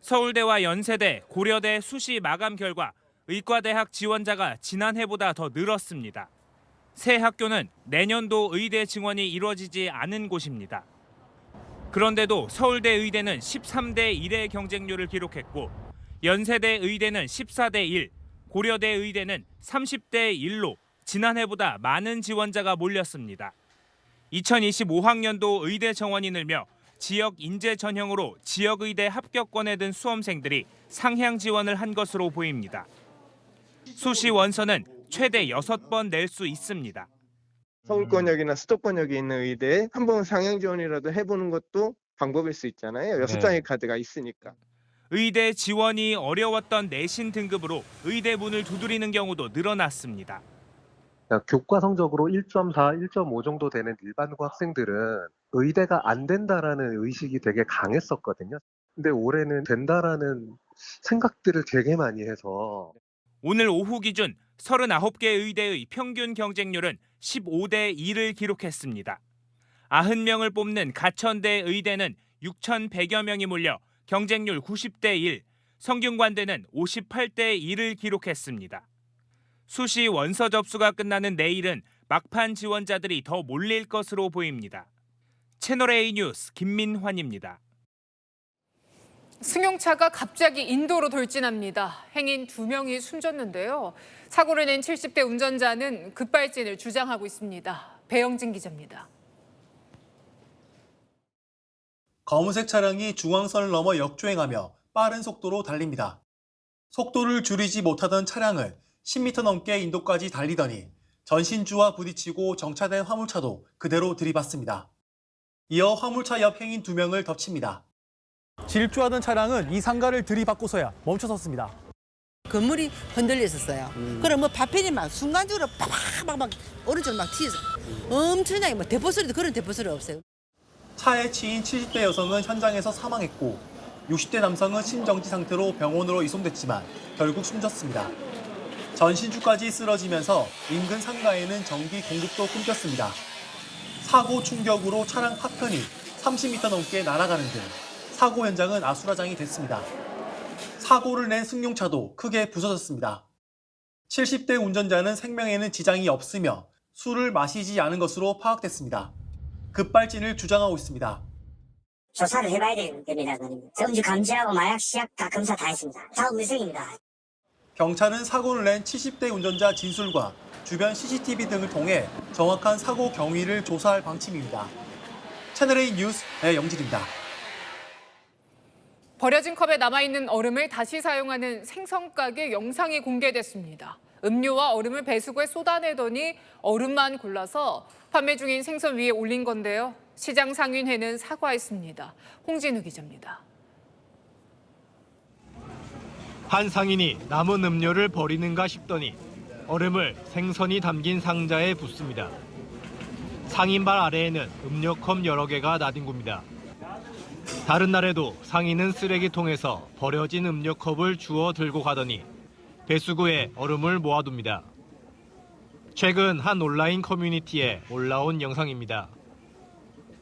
서울대와 연세대, 고려대 수시 마감 결과 의과대학 지원자가 지난해보다 더 늘었습니다. 세 학교는 내년도 의대 증원이 이루어지지 않은 곳입니다. 그런데도 서울대 의대는 13대 1의 경쟁률을 기록했고 연세대 의대는 14대 1, 고려대 의대는 30대 1로 지난해보다 많은 지원자가 몰렸습니다. 2025학년도 의대 정원이 늘며 지역 인재 전형으로 지역의대 합격권에 든 수험생들이 상향 지원을 한 것으로 보입니다. 수시 원서는 최대 6번 낼 수 있습니다. 서울권역이나 수도권역에 있는 의대에 한번 상향 지원이라도 해보는 것도 방법일 수 있잖아요. 6장의 카드가 있으니까. 의대 지원이 어려웠던 내신 등급으로 의대 문을 두드리는 경우도 늘어났습니다. 교과 성적으로 1.4, 1.5 정도 되는 일반고 학생들은 의대가 안 된다라는 의식이 되게 강했었거든요. 근데 올해는 된다라는 생각들을 되게 많이 해서 오늘 오후 기준 39개 의대의 평균 경쟁률은 15대 2를 기록했습니다. 90명을 뽑는 가천대 의대는 6,100여 명이 몰려 경쟁률 90대 1, 성균관대는 58대 2를 기록했습니다. 수시 원서 접수가 끝나는 내일은 막판 지원자들이 더 몰릴 것으로 보입니다. 채널A 뉴스 김민환입니다. 승용차가 갑자기 인도로 돌진합니다. 행인 2명이 숨졌는데요. 사고를 낸 70대 운전자는 급발진을 주장하고 있습니다. 배영진 기자입니다. 검은색 차량이 중앙선을 넘어 역주행하며 빠른 속도로 달립니다. 속도를 줄이지 못하던 차량을 10m 넘게 인도까지 달리더니 전신주와 부딪히고 정차된 화물차도 그대로 들이받습니다. 이어 화물차 옆 행인 2명을 덮칩니다. 질주하던 차량은 이 상가를 들이받고서야 멈춰섰습니다. 건물이 흔들렸었어요. 그럼 파편이 막 순간적으로 막 오른쪽으로 막 튀어서 엄청나게 대포 소리도 그런 대포 소리 없어요. 차에 치인 70대 여성은 현장에서 사망했고 60대 남성은 심정지 상태로 병원으로 이송됐지만 결국 숨졌습니다. 전신주까지 쓰러지면서 인근 상가에는 전기 공급도 끊겼습니다. 사고 충격으로 차량 파편이 30m 넘게 날아가는 등 사고 현장은 아수라장이 됐습니다. 사고를 낸 승용차도 크게 부서졌습니다. 70대 운전자는 생명에는 지장이 없으며 술을 마시지 않은 것으로 파악됐습니다. 급발진을 주장하고 있습니다. 조사를 해봐야 됩니다. 음주 감지하고 마약 시약 다 검사 다 했습니다. 다 음성입니다. 경찰은 사고를 낸 70대 운전자 진술과 주변 CCTV 등을 통해 정확한 사고 경위를 조사할 방침입니다. 채널A 뉴스 배영진입니다. 버려진 컵에 남아있는 얼음을 다시 사용하는 생선가게 영상이 공개됐습니다. 음료와 얼음을 배수구에 쏟아내더니 얼음만 골라서 판매 중인 생선 위에 올린 건데요. 시장 상인회는 사과했습니다. 홍진우 기자입니다. 한 상인이 남은 음료를 버리는가 싶더니 얼음을 생선이 담긴 상자에 붓습니다. 상인발 아래에는 음료컵 여러 개가 나뒹굽니다. 다른 날에도 상인은 쓰레기통에서 버려진 음료컵을 주워 들고 가더니 배수구에 얼음을 모아둡니다. 최근 한 온라인 커뮤니티에 올라온 영상입니다.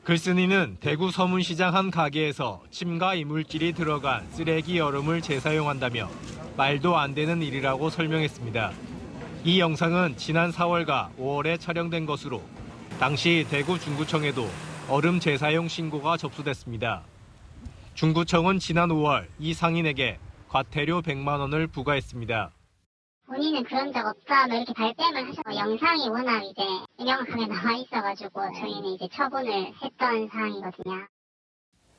글쓴이는 대구 서문시장 한 가게에서 침과 이물질이 들어간 쓰레기 얼음을 재사용한다며 말도 안 되는 일이라고 설명했습니다. 이 영상은 지난 4월과 5월에 촬영된 것으로 당시 대구 중구청에도 얼음 재사용 신고가 접수됐습니다. 중구청은 지난 5월 이 상인에게 과태료 100만 원을 부과했습니다. 본인은 그런 적 없다, 이렇게 발뺌을 하셔서 영상이 워낙 이제 명확하게 나와 있어가지고 저희는 이제 처분을 했던 사항이거든요.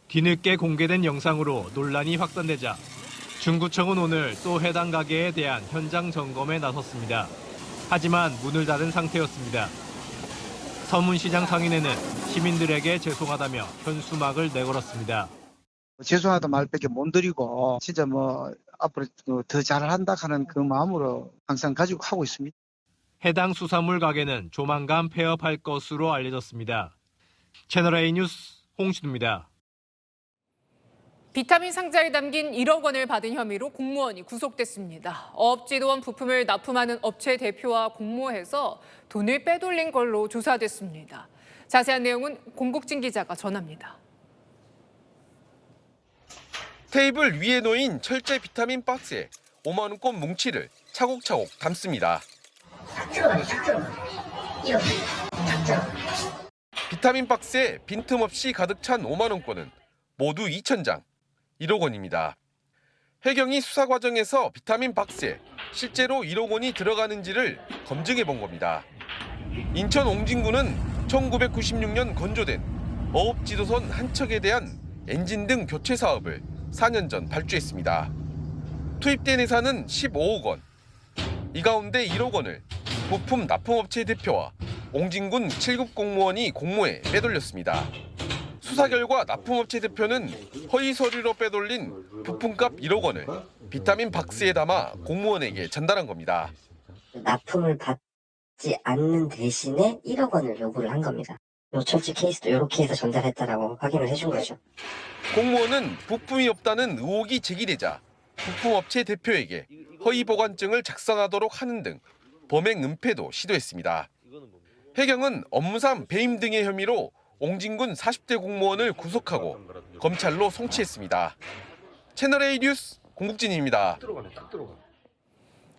뒤늦게 공개된 영상으로 논란이 확산되자 중구청은 오늘 또 해당 가게에 대한 현장 점검에 나섰습니다. 하지만 문을 닫은 상태였습니다. 서문시장 상인회는 시민들에게 죄송하다며 현수막을 내걸었습니다. 죄송하다 말밖에 못 드리고 진짜 앞으로 더 잘한다 하는 그 마음으로 항상 가지고 하고 있습니다. 해당 수산물 가게는 조만간 폐업할 것으로 알려졌습니다. 채널A 뉴스 홍진우입니다. 비타민 상자에 담긴 1억 원을 받은 혐의로 공무원이 구속됐습니다. 어업지도원 부품을 납품하는 업체 대표와 공모해서 돈을 빼돌린 걸로 조사됐습니다. 자세한 내용은 공국진 기자가 전합니다. 테이블 위에 놓인 철제 비타민 박스에 5만 원권 뭉치를 차곡차곡 담습니다. 비타민 박스에 빈틈없이 가득 찬 5만 원권은 모두 2,000장, 1억 원입니다. 해경이 수사 과정에서 비타민 박스에 실제로 1억 원이 들어가는지를 검증해 본 겁니다. 인천 옹진군은 1996년 건조된 어업지도선 한 척에 대한 엔진 등 교체 사업을 4년 전 발주했습니다. 투입된 예산은 15억 원. 이 가운데 1억 원을 부품 납품업체 대표와 옹진군 7급 공무원이 공모해 빼돌렸습니다. 수사 결과 납품업체 대표는 허위 서류로 빼돌린 부품값 1억 원을 비타민 박스에 담아 공무원에게 전달한 겁니다. 납품을 받지 않는 대신에 1억 원을 요구를 한 겁니다. 노철지 케이스도 이렇게 해서 전달했다라고 확인을 해준 거죠. 공무원은 부품이 없다는 의혹이 제기되자 부품업체 대표에게 허위 보관증을 작성하도록 하는 등 범행 은폐도 시도했습니다. 해경은 업무상 배임 등의 혐의로 옹진군 40대 공무원을 구속하고 검찰로 송치했습니다. 채널A 뉴스 공국진입니다.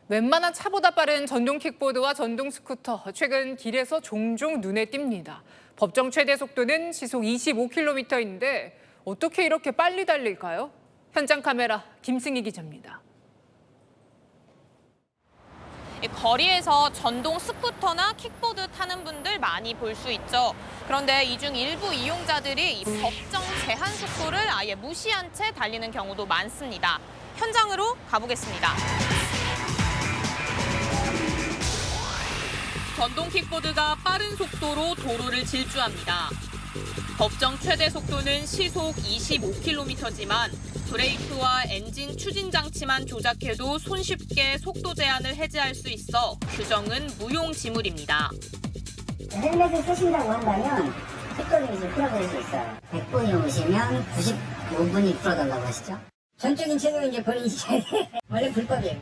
웬만한 차보다 빠른 전동 킥보드와 전동 스쿠터, 최근 길에서 종종 눈에 띕니다. 법정 최대 속도는 시속 25km인데 어떻게 이렇게 빨리 달릴까요? 현장 카메라 김승희 기자입니다. 거리에서 전동 스쿠터나 킥보드 타는 분들 많이 볼 수 있죠. 그런데 이 중 일부 이용자들이 이 법정 제한 속도를 아예 무시한 채 달리는 경우도 많습니다. 현장으로 가보겠습니다. 전동 킥보드가 빠른 속도로 도로를 질주합니다. 법정 최대 속도는 시속 25km지만 브레이크와 엔진 추진 장치만 조작해도 손쉽게 속도 제한을 해제할 수 있어 규정은 무용지물입니다. 헬멧을 쓰신다고 한다면 속도를 이제 풀어드릴 수 있어요. 100분이 오시면 95분이 풀어달라고 하시죠. 전적인 책임은 이제 본인이 져야 돼. 원래 불법이에요.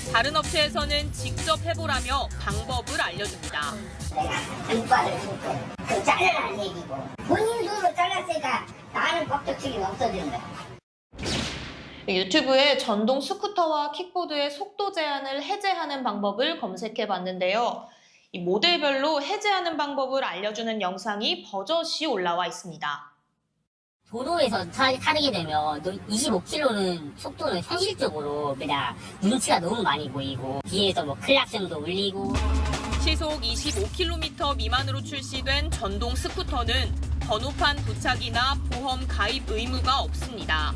다른 업체에서는 직접 해보라며 방법을 알려줍니다. 단과를 그 잘라라는 얘기고 본인 돈으로 잘랐으니까 나는 법적 책임 없어진다. 유튜브에 전동 스쿠터와 킥보드의 속도 제한을 해제하는 방법을 검색해 봤는데요. 이 모델별로 해제하는 방법을 알려주는 영상이 버젓이 올라와 있습니다. 도로에서 타게 되면 25km는 속도는 현실적으로 그냥 눈치가 너무 많이 보이고 뒤에서 뭐 클락션도 울리고 시속 25km 미만으로 출시된 전동 스쿠터는 번호판 부착이나 보험 가입 의무가 없습니다.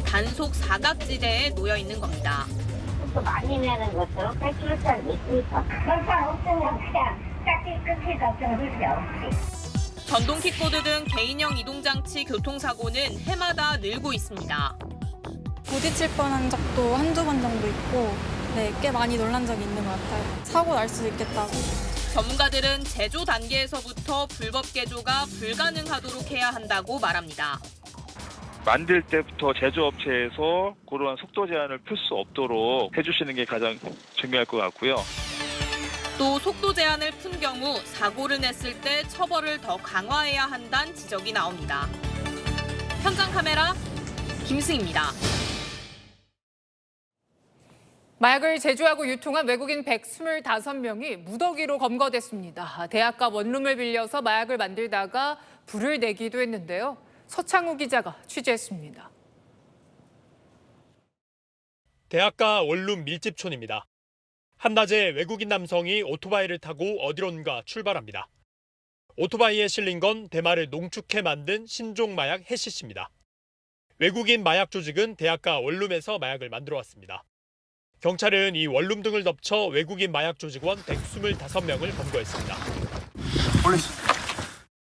단속 사각지대에 놓여 있는 겁니다. 속도 많이 내는 것도 8km짜리 있으니까 그런 없으면 그냥 짝짓 끊길 걱정을 할 수 없지. 전동 킥보드 등 개인형 이동장치 교통사고는 해마다 늘고 있습니다. 부딪힐 뻔한 적도 한두 번 정도 있고 꽤 많이 놀란 적이 있는 것 같아요. 사고 날 수도 있겠다고. 전문가들은 제조 단계에서부터 불법 개조가 불가능하도록 해야 한다고 말합니다. 만들 때부터 제조업체에서 그러한 속도 제한을 풀 수 없도록 해주시는 게 가장 중요할 것 같고요. 또 속도 제한을 푼 경우 사고를 냈을 때 처벌을 더 강화해야 한다는 지적이 나옵니다. 현장 카메라 김승입니다. 마약을 제조하고 유통한 외국인 125명이 무더기로 검거됐습니다. 대학가 원룸을 빌려서 마약을 만들다가 불을 내기도 했는데요. 서창우 기자가 취재했습니다. 대학가 원룸 밀집촌입니다. 한낮에 외국인 남성이 오토바이를 타고 어디론가 출발합니다. 오토바이에 실린 건 대마를 농축해 만든 신종 마약 해시시입니다. 외국인 마약 조직은 대학가 원룸에서 마약을 만들어 왔습니다. 경찰은 이 원룸 등을 덮쳐 외국인 마약 조직원 125명을 검거했습니다.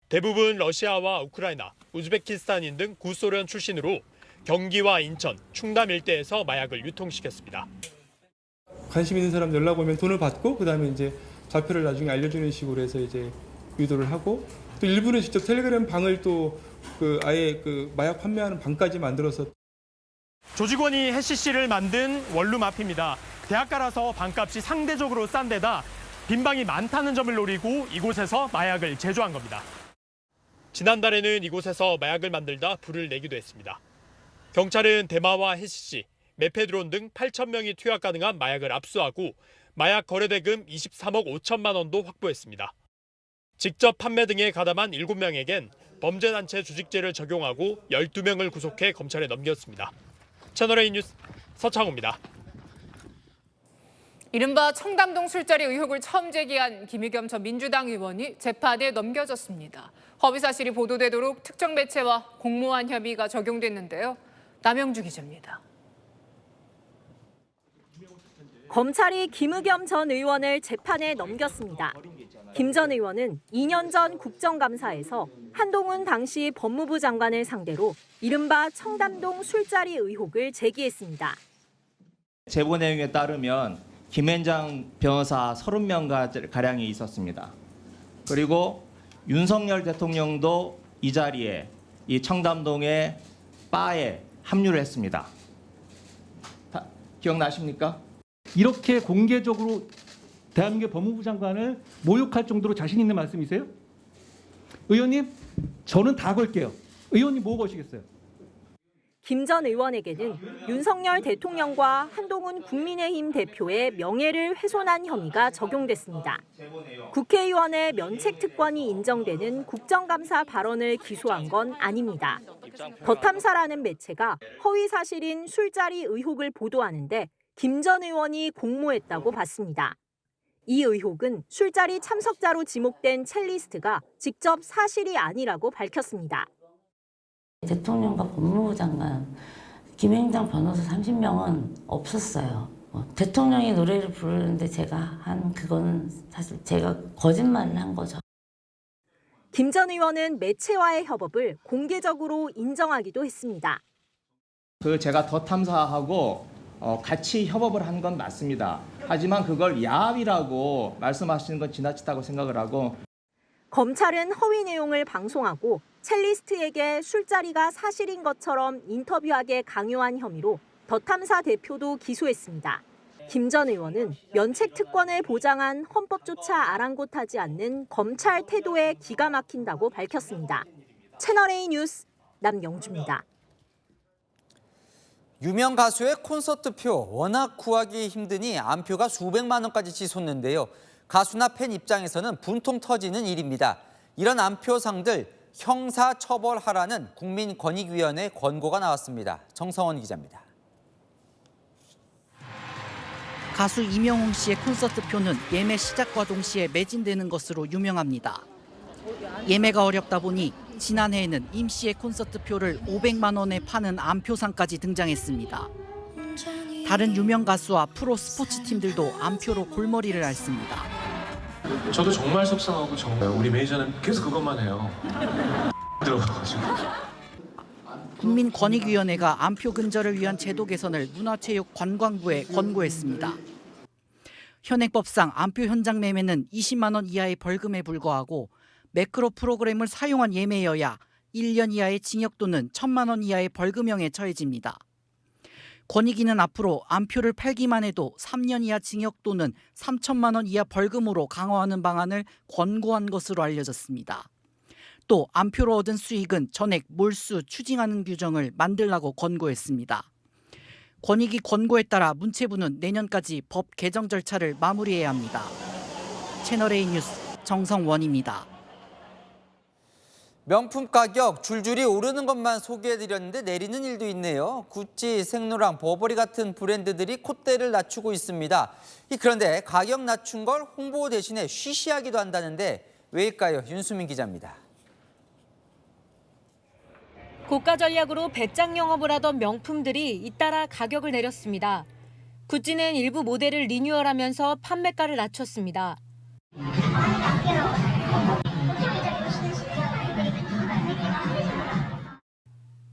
대부분 러시아와 우크라이나, 우즈베키스탄인 등 구소련 출신으로 경기와 인천, 충남 일대에서 마약을 유통시켰습니다. 관심 있는 사람 연락 오면 돈을 받고 그다음에 이제 좌표를 나중에 알려주는 식으로 해서 이제 유도를 하고 또 일부는 직접 텔레그램 방을 또 아예 마약 판매하는 방까지 만들어서. 조직원이 해시씨를 만든 원룸 앞입니다. 대학가라서 방값이 상대적으로 싼 데다 빈방이 많다는 점을 노리고 이곳에서 마약을 제조한 겁니다. 지난달에는 이곳에서 마약을 만들다 불을 내기도 했습니다. 경찰은 대마와 해시씨, 메페드론 등 8,000명이 투약 가능한 마약을 압수하고 마약 거래 대금 23억 5천만 원도 확보했습니다. 직접 판매 등에 가담한 7명에겐 범죄단체 조직죄를 적용하고 12명을 구속해 검찰에 넘겼습니다. 채널A 뉴스 서창우입니다. 이른바 청담동 술자리 의혹을 처음 제기한 김의겸 전 민주당 의원이 재판에 넘겨졌습니다. 허위 사실이 보도되도록 특정 매체와 공모한 혐의가 적용됐는데요. 남영주 기자입니다. 검찰이 김의겸 전 의원을 재판에 넘겼습니다. 김 전 의원은 2년 전 국정감사에서 한동훈 당시 법무부 장관을 상대로 이른바 청담동 술자리 의혹을 제기했습니다. 제보 내용에 따르면 김앤장 변호사 30명가량이 있었습니다. 그리고 윤석열 대통령도 이 자리에 이 청담동의 바에 합류를 했습니다. 기억나십니까? 이렇게 공개적으로 대한민국 법무부 장관을 모욕할 정도로 자신 있는 말씀이세요? 의원님, 저는 다 걸게요. 의원님 뭐 거시겠어요? 김 전 의원에게는 윤석열 대통령과 한동훈 국민의힘 대표의 명예를 훼손한 혐의가 적용됐습니다. 국회의원의 면책특권이 인정되는 국정감사 발언을 기소한 건 아닙니다. 더 탐사라는 매체가 허위 사실인 술자리 의혹을 보도하는데 김 전 의원이 공모했다고 봤습니다. 이 의혹은 술자리 참석자로 지목된 첼리스트가 직접 사실이 아니라고 밝혔습니다. 대통령과 법무부 장관, 김앤장 변호사 30명은 없었어요. 대통령이 노래를 부르는데 제가 한 그거는 사실 제가 거짓말을 한 거죠. 김 전 의원은 매체와의 협업을 공개적으로 인정하기도 했습니다. 제가 더 탐사하고 같이 협업을 한 건 맞습니다. 하지만 그걸 야합이라고 말씀하시는 건 지나치다고 생각을 하고. 검찰은 허위 내용을 방송하고 첼리스트에게 술자리가 사실인 것처럼 인터뷰하게 강요한 혐의로 더 탐사 대표도 기소했습니다. 김 전 의원은 면책 특권을 보장한 헌법조차 아랑곳하지 않는 검찰 태도에 기가 막힌다고 밝혔습니다. 채널A 뉴스 남영주입니다. 유명 가수의 콘서트표 워낙 구하기 힘드니 암표가 수백만 원까지 치솟는데요. 가수나 팬 입장에서는 분통 터지는 일입니다. 이런 암표상들 형사처벌하라는 국민권익위원회 권고가 나왔습니다. 정성원 기자입니다. 가수 이명웅 씨의 콘서트표는 예매 시작과 동시에 매진되는 것으로 유명합니다. 예매가 어렵다 보니 지난해에는 임 씨의 콘서트표를 500만 원에 파는 암표상까지 등장했습니다. 다른 유명 가수와 프로 스포츠팀들도 암표로 골머리를 앓습니다. 저도 정말 속상하고 정말 우리 매니저는 계속 그것만 해요. 들어가가지고. 국민권익위원회가 암표 근절을 위한 제도 개선을 문화체육관광부에 권고했습니다. 현행법상 암표 현장 매매는 20만 원 이하의 벌금에 불과하고 매크로 프로그램을 사용한 예매여야 1년 이하의 징역 또는 1,000만 원 이하의 벌금형에 처해집니다. 권익위는 앞으로 암표를 팔기만 해도 3년 이하 징역 또는 3천만 원 이하 벌금으로 강화하는 방안을 권고한 것으로 알려졌습니다. 또 암표로 얻은 수익은 전액 몰수 추징하는 규정을 만들라고 권고했습니다. 권익위 권고에 따라 문체부는 내년까지 법 개정 절차를 마무리해야 합니다. 채널A 뉴스 정성원입니다. 명품 가격 줄줄이 오르는 것만 소개해드렸는데 내리는 일도 있네요. 구찌, 생로랑, 버버리 같은 브랜드들이 콧대를 낮추고 있습니다. 그런데 가격 낮춘 걸 홍보 대신에 쉬쉬하기도 한다는데 왜일까요? 윤수민 기자입니다. 고가 전략으로 배짱 영업을 하던 명품들이 잇따라 가격을 내렸습니다. 구찌는 일부 모델을 리뉴얼하면서 판매가를 낮췄습니다.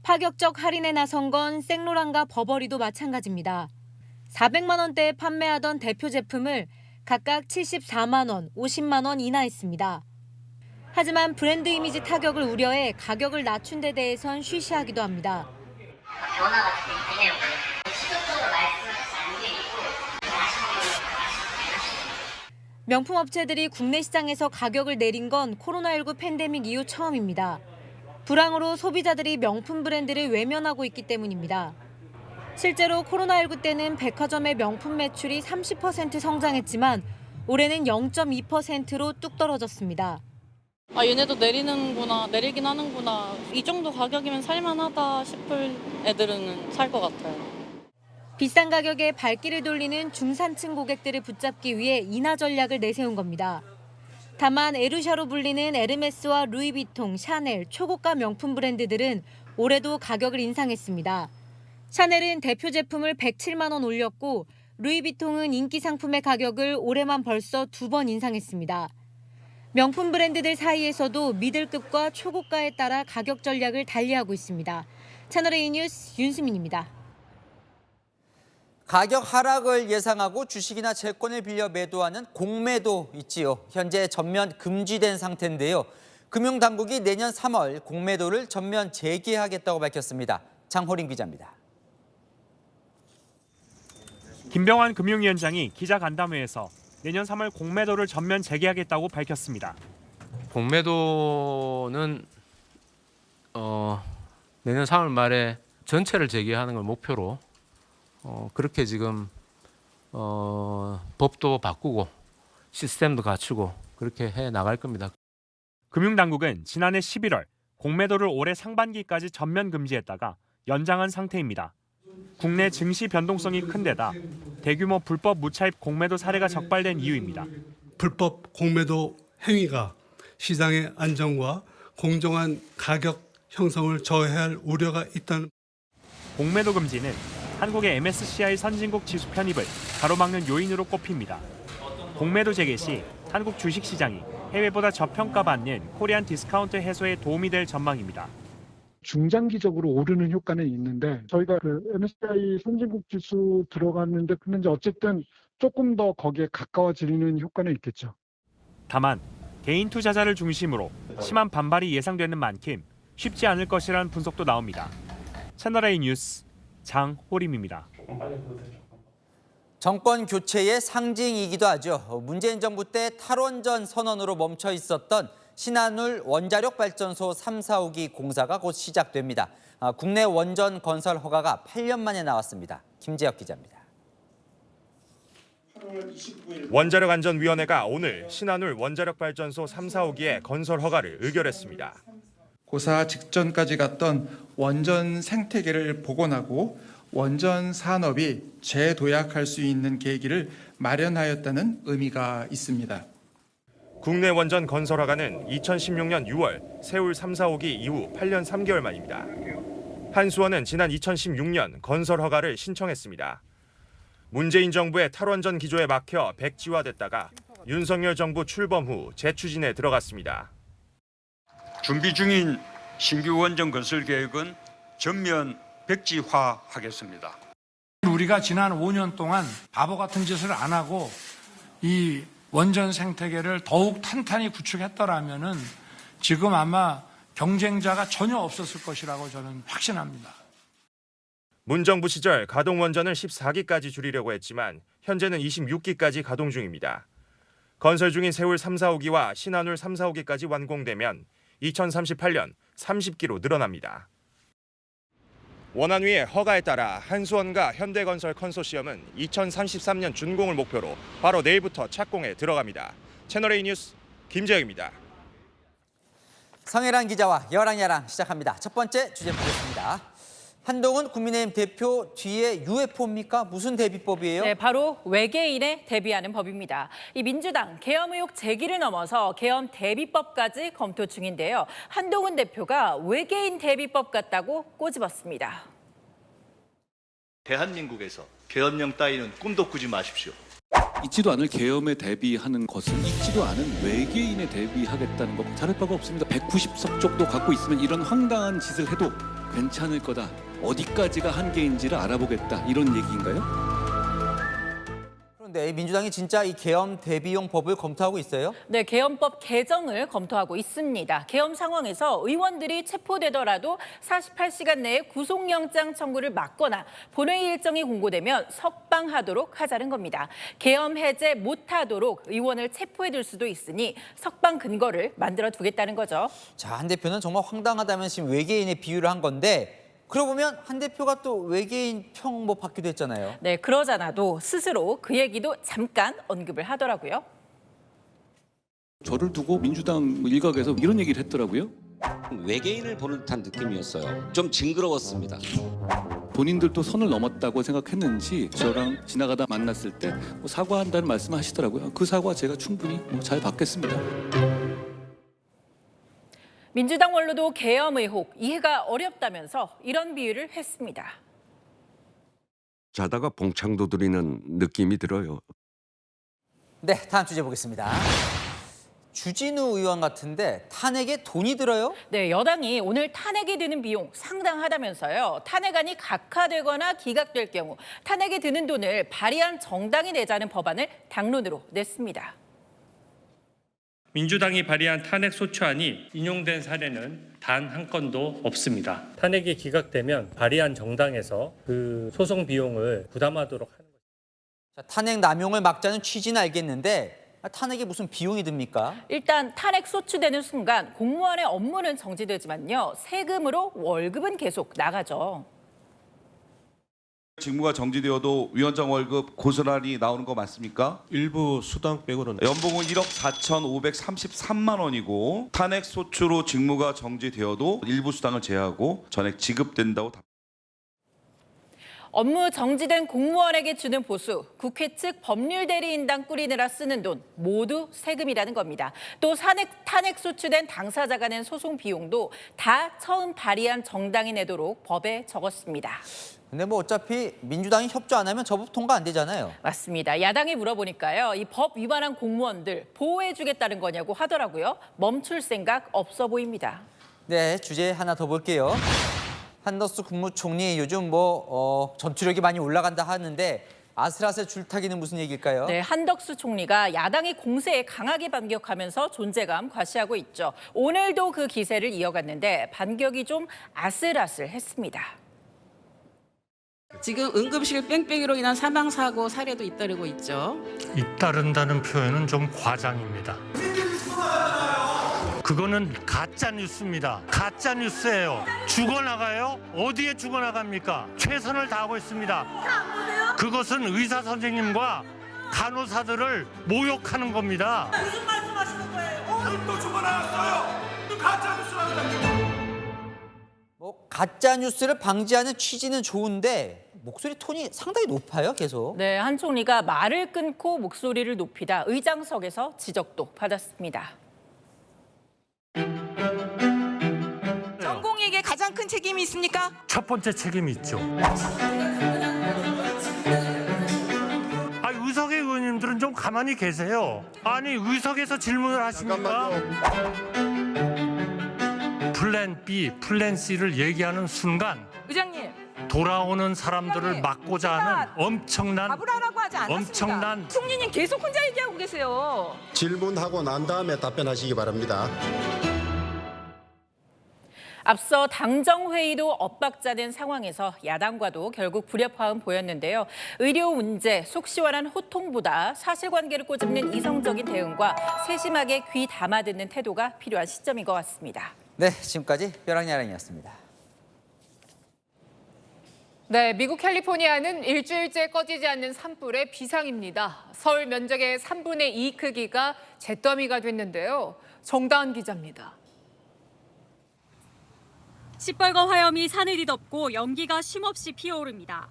파격적 할인에 나선 건 생로랑과 버버리도 마찬가지입니다. 400만 원대에 판매하던 대표 제품을 각각 74만 원, 50만 원 인하했습니다. 하지만 브랜드 이미지 타격을 우려해 가격을 낮춘 데 대해선 쉬쉬하기도 합니다. 변화가 좀 있네요. 시적으로 말씀하시지 않는 게 있고 명품 업체들이 국내 시장에서 가격을 내린 건 코로나19 팬데믹 이후 처음입니다. 불황으로 소비자들이 명품 브랜드를 외면하고 있기 때문입니다. 실제로 코로나19 때는 백화점의 명품 매출이 30% 성장했지만 올해는 0.2%로 뚝 떨어졌습니다. 얘네도 내리긴 하는구나. 이 정도 가격이면 살만하다 싶을 애들은 살 것 같아요. 비싼 가격에 발길을 돌리는 중산층 고객들을 붙잡기 위해 인하 전략을 내세운 겁니다. 다만 에르샤로 불리는 에르메스와 루이비통, 샤넬, 초고가 명품 브랜드들은 올해도 가격을 인상했습니다. 샤넬은 대표 제품을 107만 원 올렸고 루이비통은 인기 상품의 가격을 올해만 벌써 2번 인상했습니다. 명품 브랜드들 사이에서도 미들급과 초고가에 따라 가격 전략을 달리하고 있습니다. 채널A 뉴스 윤수민입니다. 가격 하락을 예상하고 주식이나 채권을 빌려 매도하는 공매도 있지요. 현재 전면 금지된 상태인데요. 금융당국이 내년 3월 공매도를 전면 재개하겠다고 밝혔습니다. 장호림 기자입니다. 김병환 금융위원장이 기자간담회에서 내년 3월 공매도를 전면 재개하겠다고 밝혔습니다. 공매도는 내년 3월 말에 전체를 재개하는 걸 목표로 그렇게 지금 법도 바꾸고 시스템도 갖추고 그렇게 해 나갈 겁니다. 금융당국은 지난해 11월 공매도를 올해 상반기까지 전면 금지했다가 연장한 상태입니다. 국내 증시 변동성이 큰 데다 대규모 불법 무차입 공매도 사례가 적발된 이유입니다. 불법 공매도 행위가 시장의 안정과 공정한 가격 형성을 저해할 우려가 있다는. 공매도 금지는 한국의 MSCI 선진국 지수 편입을 가로막는 요인으로 꼽힙니다. 공매도 재개 시 한국 주식시장이 해외보다 저평가받는 코리안 디스카운트 해소에 도움이 될 전망입니다. 중장기적으로 오르는 효과는 있는데 저희가 그 MSCI 선진국 지수 들어갔는데 근데 어쨌든 조금 더 거기에 가까워지는 효과는 있겠죠. 다만 개인 투자자를 중심으로 심한 반발이 예상되는 만큼 쉽지 않을 것이라는 분석도 나옵니다. 채널A 뉴스 장호림입니다. 정권 교체의 상징이기도 하죠. 문재인 정부 때 탈원전 선언으로 멈춰 있었던 신한울 원자력 발전소 3, 4호기 공사가 곧 시작됩니다. 국내 원전 건설 허가가 8년 만에 나왔습니다. 김재혁 기자입니다. 원자력안전위원회가 오늘 신한울 원자력 발전소 3, 4호기의 건설 허가를 의결했습니다. 고사 직전까지 갔던 원전 생태계를 복원하고 원전 산업이 재도약할 수 있는 계기를 마련하였다는 의미가 있습니다. 국내 원전 건설 허가는 2016년 6월 세울 3, 4호기 이후 8년 3개월 만입니다. 한수원은 지난 2016년 건설 허가를 신청했습니다. 문재인 정부의 탈원전 기조에 막혀 백지화됐다가 윤석열 정부 출범 후 재추진에 들어갔습니다. 준비 중인 신규 원전 건설 계획은 전면 백지화하겠습니다. 우리가 지난 5년 동안 바보 같은 짓을 안 하고 이 원전 생태계를 더욱 탄탄히 구축했더라면은 지금 아마 경쟁자가 전혀 없었을 것이라고 저는 확신합니다. 문정부 시절 가동 원전을 14기까지 줄이려고 했지만 현재는 26기까지 가동 중입니다. 건설 중인 세울 3, 4호기와 신한울 3, 4호기까지 완공되면 2038년 30기로 늘어납니다. 원안위의 허가에 따라 한수원과 현대건설 컨소시엄은 2033년 준공을 목표로 바로 내일부터 착공에 들어갑니다. 채널A 뉴스 김재혁입니다. 성혜란 기자와 여랑야랑 시작합니다. 첫 번째 주제 보겠습니다. 한동훈 국민의힘 대표 뒤에 UFO입니까? 무슨 대비법이에요? 네, 바로 외계인에 대비하는 법입니다. 이 민주당 계엄 의혹 제기를 넘어서 계엄 대비법까지 검토 중인데요. 한동훈 대표가 외계인 대비법 같다고 꼬집었습니다. 대한민국에서 계엄령 따위는 꿈도 꾸지 마십시오. 있지도 않을 계엄에 대비하는 것은 있지도 않은 외계인에 대비하겠다는 것 다를 바가 없습니다. 190석 정도 갖고 있으면 이런 황당한 짓을 해도 괜찮을 거다. 어디까지가 한계인지를 알아보겠다. 이런 얘기인가요? 그런데 민주당이 진짜 이 계엄 대비용 법을 검토하고 있어요? 네, 계엄법 개정을 검토하고 있습니다. 계엄 상황에서 의원들이 체포되더라도 48시간 내에 구속영장 청구를 막거나 본회의 일정이 공고되면 석방하도록 하자는 겁니다. 계엄 해제 못하도록 의원을 체포해둘 수도 있으니 석방 근거를 만들어 두겠다는 거죠. 자, 한 대표는 정말 황당하다면 지금 외계인의 비유를 한 건데 그러고 보면 한 대표가 또 외계인 평 뭐 받기도 했잖아요. 네, 그러잖아도 스스로 그 얘기도 잠깐 언급을 하더라고요. 저를 두고 민주당 일각에서 이런 얘기를 했더라고요. 외계인을 보는 듯한 느낌이었어요. 좀 징그러웠습니다. 본인들도 선을 넘었다고 생각했는지 저랑 지나가다 만났을 때 사과한다는 말씀을 하시더라고요. 그 사과 제가 충분히 잘 받겠습니다. 민주당 원로도 계엄 의혹 이해가 어렵다면서 이런 비유를 했습니다. 자다가 봉창도 드리는 느낌이 들어요. 네, 다음 주제 보겠습니다. 주진우 의원 같은데 탄핵에 돈이 들어요? 네, 여당이 오늘 탄핵에 드는 비용 상당하다면서요. 탄핵안이 각하되거나 기각될 경우 탄핵에 드는 돈을 발의한 정당이 내자는 법안을 당론으로 냈습니다. 민주당이 발의한 탄핵 소추안이 인용된 사례는 단 한 건도 없습니다. 탄핵이 기각되면 발의한 정당에서 그 소송 비용을 부담하도록 하는 것입니다. 자, 탄핵 남용을 막자는 취지는 알겠는데 탄핵에 무슨 비용이 듭니까? 일단 탄핵 소추되는 순간 공무원의 업무는 정지되지만요. 세금으로 월급은 계속 나가죠. 직무가 정지되어도 위원장 월급 고스란히 나오는 거 맞습니까? 일부 수당 빼고는 연봉은 1억 4,533만 원이고 탄핵 소추로 직무가 정지되어도 일부 수당을 제외하고 전액 지급된다고 답. 업무 정지된 공무원에게 주는 보수, 국회 측 법률대리인단 꾸리느라 쓰는 돈 모두 세금이라는 겁니다. 또 탄핵 소추된 당사자가 낸 소송 비용도 다 처음 발의한 정당이 내도록 법에 적었습니다. 근데 뭐 어차피 민주당이 협조 안 하면 저 법 통과 안 되잖아요. 맞습니다. 야당이 물어보니까요. 이 법 위반한 공무원들 보호해주겠다는 거냐고 하더라고요. 멈출 생각 없어 보입니다. 네, 주제 하나 더 볼게요. 한덕수 국무총리 요즘 전투력이 많이 올라간다 하는데 아슬아슬 줄타기는 무슨 얘기일까요? 네, 한덕수 총리가 야당의 공세에 강하게 반격하면서 존재감 과시하고 있죠. 오늘도 그 기세를 이어갔는데 반격이 좀 아슬아슬했습니다. 지금 응급실 뺑뺑이로 인한 사망사고 사례도 잇따르고 있죠. 잇따른다는 표현은 좀 과장입니다. 그거는 가짜 뉴스입니다. 가짜 뉴스예요. 죽어나가요? 어디에 죽어나갑니까? 최선을 다하고 있습니다. 그것은 의사 선생님과 간호사들을 모욕하는 겁니다. 무슨 말씀하시는 거예요? 또 죽어나갔어요. 또 가짜 뉴스랍니다. 가짜 뉴스를 방지하는 취지는 좋은데 목소리 톤이 상당히 높아요, 계속. 네, 한 총리가 말을 끊고 목소리를 높이다 의장석에서 지적도 받았습니다. 전공에게 가장 큰 책임이 있습니까? 첫 번째 책임이 있죠. 의석의 의원님들은 좀 가만히 계세요. 아니, 의석에서 질문을 하십니까? 플랜 B, 플랜 C를 얘기하는 순간 의장님, 돌아오는 사람들을 의장님, 막고자 하는 엄청난 답을 하라고 하지 않았습니다. 총리님 계속 혼자 얘기하고 계세요. 질문하고 난 다음에 답변하시기 바랍니다. 앞서 당정회의도 엇박자된 상황에서 야당과도 결국 불협화음 보였는데요. 의료 문제, 속 시원한 호통보다 사실관계를 꼬집는 이성적인 대응과 세심하게 귀 담아듣는 태도가 필요한 시점인 것 같습니다. 네, 지금까지 벼랑야랑이었습니다. 네, 미국 캘리포니아는 일주일째 꺼지지 않는 산불의 비상입니다. 서울 면적의 3분의 2 크기가 잿더미가 됐는데요. 정다은 기자입니다. 시뻘건 화염이 산을 뒤덮고 연기가 쉼없이 피어오릅니다.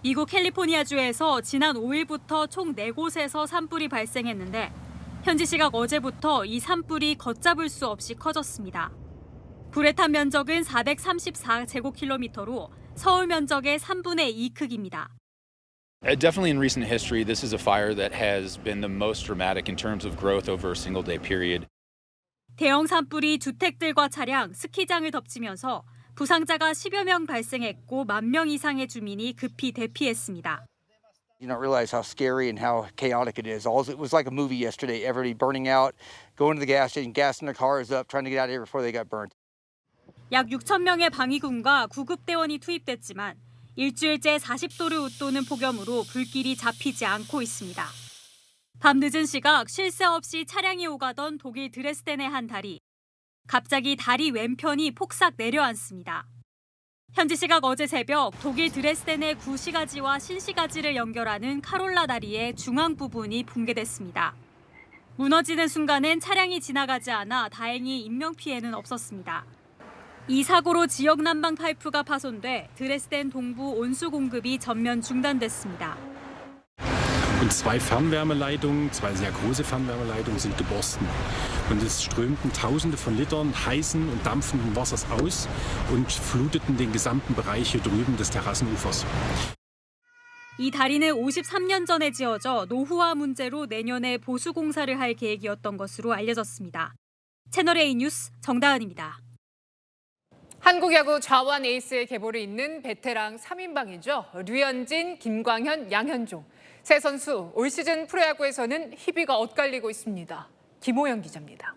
미국 캘리포니아주에서 지난 5일부터 총 4곳에서 산불이 발생했는데 현지 시각 어제부터 이 산불이 걷잡을 수 없이 커졌습니다. 불에 탄 면적은 434제곱킬로미터로 서울 면적의 3분의 2 크기입니다. Definitely in recent history, this is a fire that has been the most dramatic in terms of growth over a single day period. 대형 산불이 주택들과 차량, 스키장을 덮치면서 부상자가 10여 명 발생했고 10,000명 이상의 주민이 급히 대피했습니다. You don't realize how scary and how chaotic it is. It was like a movie yesterday. Everybody burning out, going to the gas station, gassing their cars up, trying to get out of here before they got burnt. 약 6,000명의 방위군과 구급대원이 투입됐지만 일주일째 40도를 웃도는 폭염으로 불길이 잡히지 않고 있습니다. 밤 늦은 시각 쉴 새 없이 차량이 오가던 독일 드레스덴의 한 다리. 갑자기 다리 왼편이 폭삭 내려앉습니다. 현지 시각 어제 새벽 독일 드레스덴의 구시가지와 신시가지를 연결하는 카롤라 다리의 중앙 부분이 붕괴됐습니다. 무너지는 순간엔 차량이 지나가지 않아 다행히 인명피해는 없었습니다. 이 사고로 지역 난방 파이프가 파손돼 드레스덴 동부 온수 공급이 전면 중단됐습니다. Und 2 Fernwärmeleitungen, 2 sehr große Fernwärmeleitungen sind geborsten. Und es strömten Tausende von Litern heißen und dampfenden Wassers aus und fluteten den gesamten Bereich hier drüben des Terrassenufers. 이 다리는 53년 전에 지어져 노후화 문제로 내년에 보수 공사를 할 계획이었던 것으로 알려졌습니다. 채널A 뉴스 정다은입니다. 한국 야구 좌완 에이스의 계보를 잇는 베테랑 3인방이죠. 류현진, 김광현, 양현종. 세 선수 올 시즌 프로야구에서는 희비가 엇갈리고 있습니다. 김호영 기자입니다.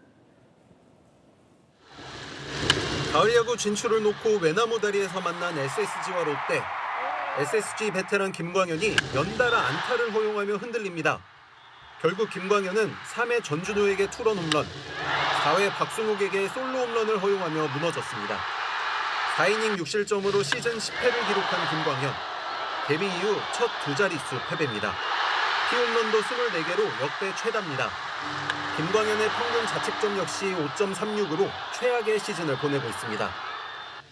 가을 야구 진출을 놓고 외나무 다리에서 만난 SSG와 롯데. SSG 베테랑 김광현이 연달아 안타를 허용하며 흔들립니다. 결국 김광현은 3회 전준호에게 투런 홈런, 4회 박승욱에게 솔로 홈런을 허용하며 무너졌습니다. 4이닝 6실점으로 시즌 10회를 기록한 김광현. 데뷔 이후 첫 2자릿수 패배입니다. 피홈런도 24개로 역대 최다입니다. 김광현의 평균 자책점 역시 5.36으로 최악의 시즌을 보내고 있습니다.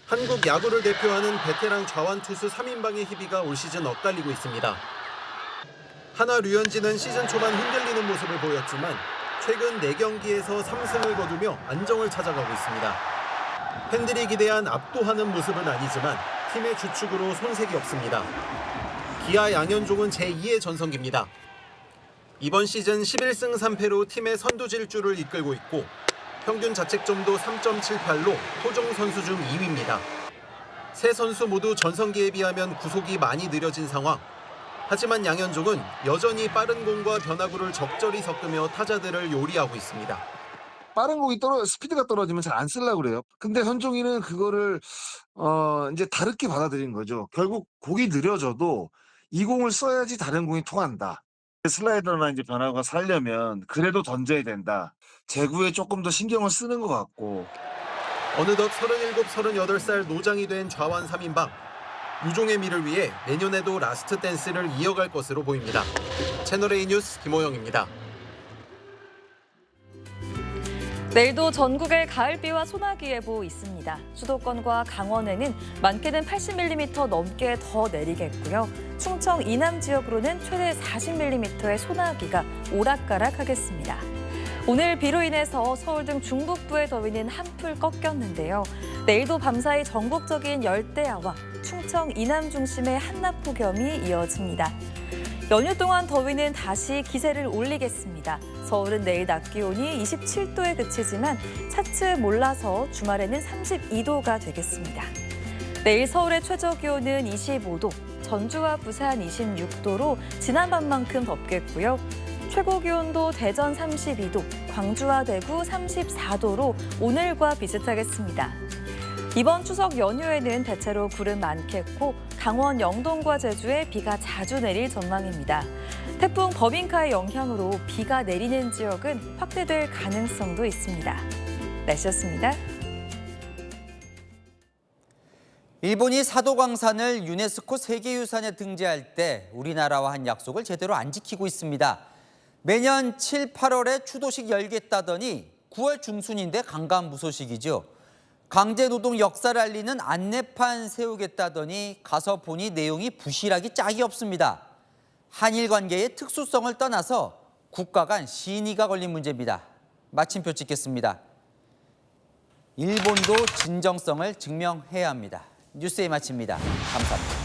한국 야구를 대표하는 베테랑 좌완 투수 3인방의 희비가 올 시즌 엇갈리고 있습니다. 하나 류현진은 시즌 초반 흔들리는 모습을 보였지만 최근 4경기에서 3승을 거두며 안정을 찾아가고 있습니다. 팬들이 기대한 압도하는 모습은 아니지만 팀의 주축으로 손색이 없습니다. 기아 양현종은 제2의 전성기입니다. 이번 시즌 11승 3패로 팀의 선두 질주를 이끌고 있고 평균 자책점도 3.78로 토종 선수 중 2위입니다. 세 선수 모두 전성기에 비하면 구속이 많이 느려진 상황. 하지만 양현종은 여전히 빠른 공과 변화구를 적절히 섞으며 타자들을 요리하고 있습니다. 빠른 공이 스피드가 떨어지면 잘 안 쓰려고 그래요. 근데 현종이는 그거를 이제 다르게 받아들인 거죠. 결국 공이 느려져도 이 공을 써야지 다른 공이 통한다. 슬라이더나 이제 변화가 살려면 그래도 던져야 된다. 제구에 조금 더 신경을 쓰는 것 같고. 어느덧 37, 38살 노장이 된 좌완 3인방. 유종의 미를 위해 내년에도 라스트 댄스를 이어갈 것으로 보입니다. 채널A 뉴스 김호영입니다. 내일도 전국에 가을비와 소나기 예보 있습니다. 수도권과 강원에는 많게는 80mm 넘게 더 내리겠고요. 충청 이남 지역으로는 최대 40mm의 소나기가 오락가락하겠습니다. 오늘 비로 인해서 서울 등 중북부의 더위는 한풀 꺾였는데요. 내일도 밤사이 전국적인 열대야와 충청 이남 중심의 한낮폭염이 이어집니다. 연휴 동안 더위는 다시 기세를 올리겠습니다. 서울은 내일 낮 기온이 27도에 그치지만 차츰 올라서 주말에는 32도가 되겠습니다. 내일 서울의 최저 기온은 25도, 전주와 부산 26도로 지난밤만큼 덥겠고요. 최고 기온도 대전 32도, 광주와 대구 34도로 오늘과 비슷하겠습니다. 이번 추석 연휴에는 대체로 구름 많겠고 강원 영동과 제주에 비가 자주 내릴 전망입니다. 태풍 버빙카의 영향으로 비가 내리는 지역은 확대될 가능성도 있습니다. 날씨였습니다. 일본이 사도광산을 유네스코 세계유산에 등재할 때 우리나라와 한 약속을 제대로 안 지키고 있습니다. 매년 7, 8월에 추도식 열겠다더니 9월 중순인데 강간무소식이죠. 강제노동 역사를 알리는 안내판 세우겠다더니 가서 보니 내용이 부실하기 짝이 없습니다. 한일 관계의 특수성을 떠나서 국가 간 신의가 걸린 문제입니다. 마침표 찍겠습니다. 일본도 진정성을 증명해야 합니다. 뉴스에 마칩니다. 감사합니다.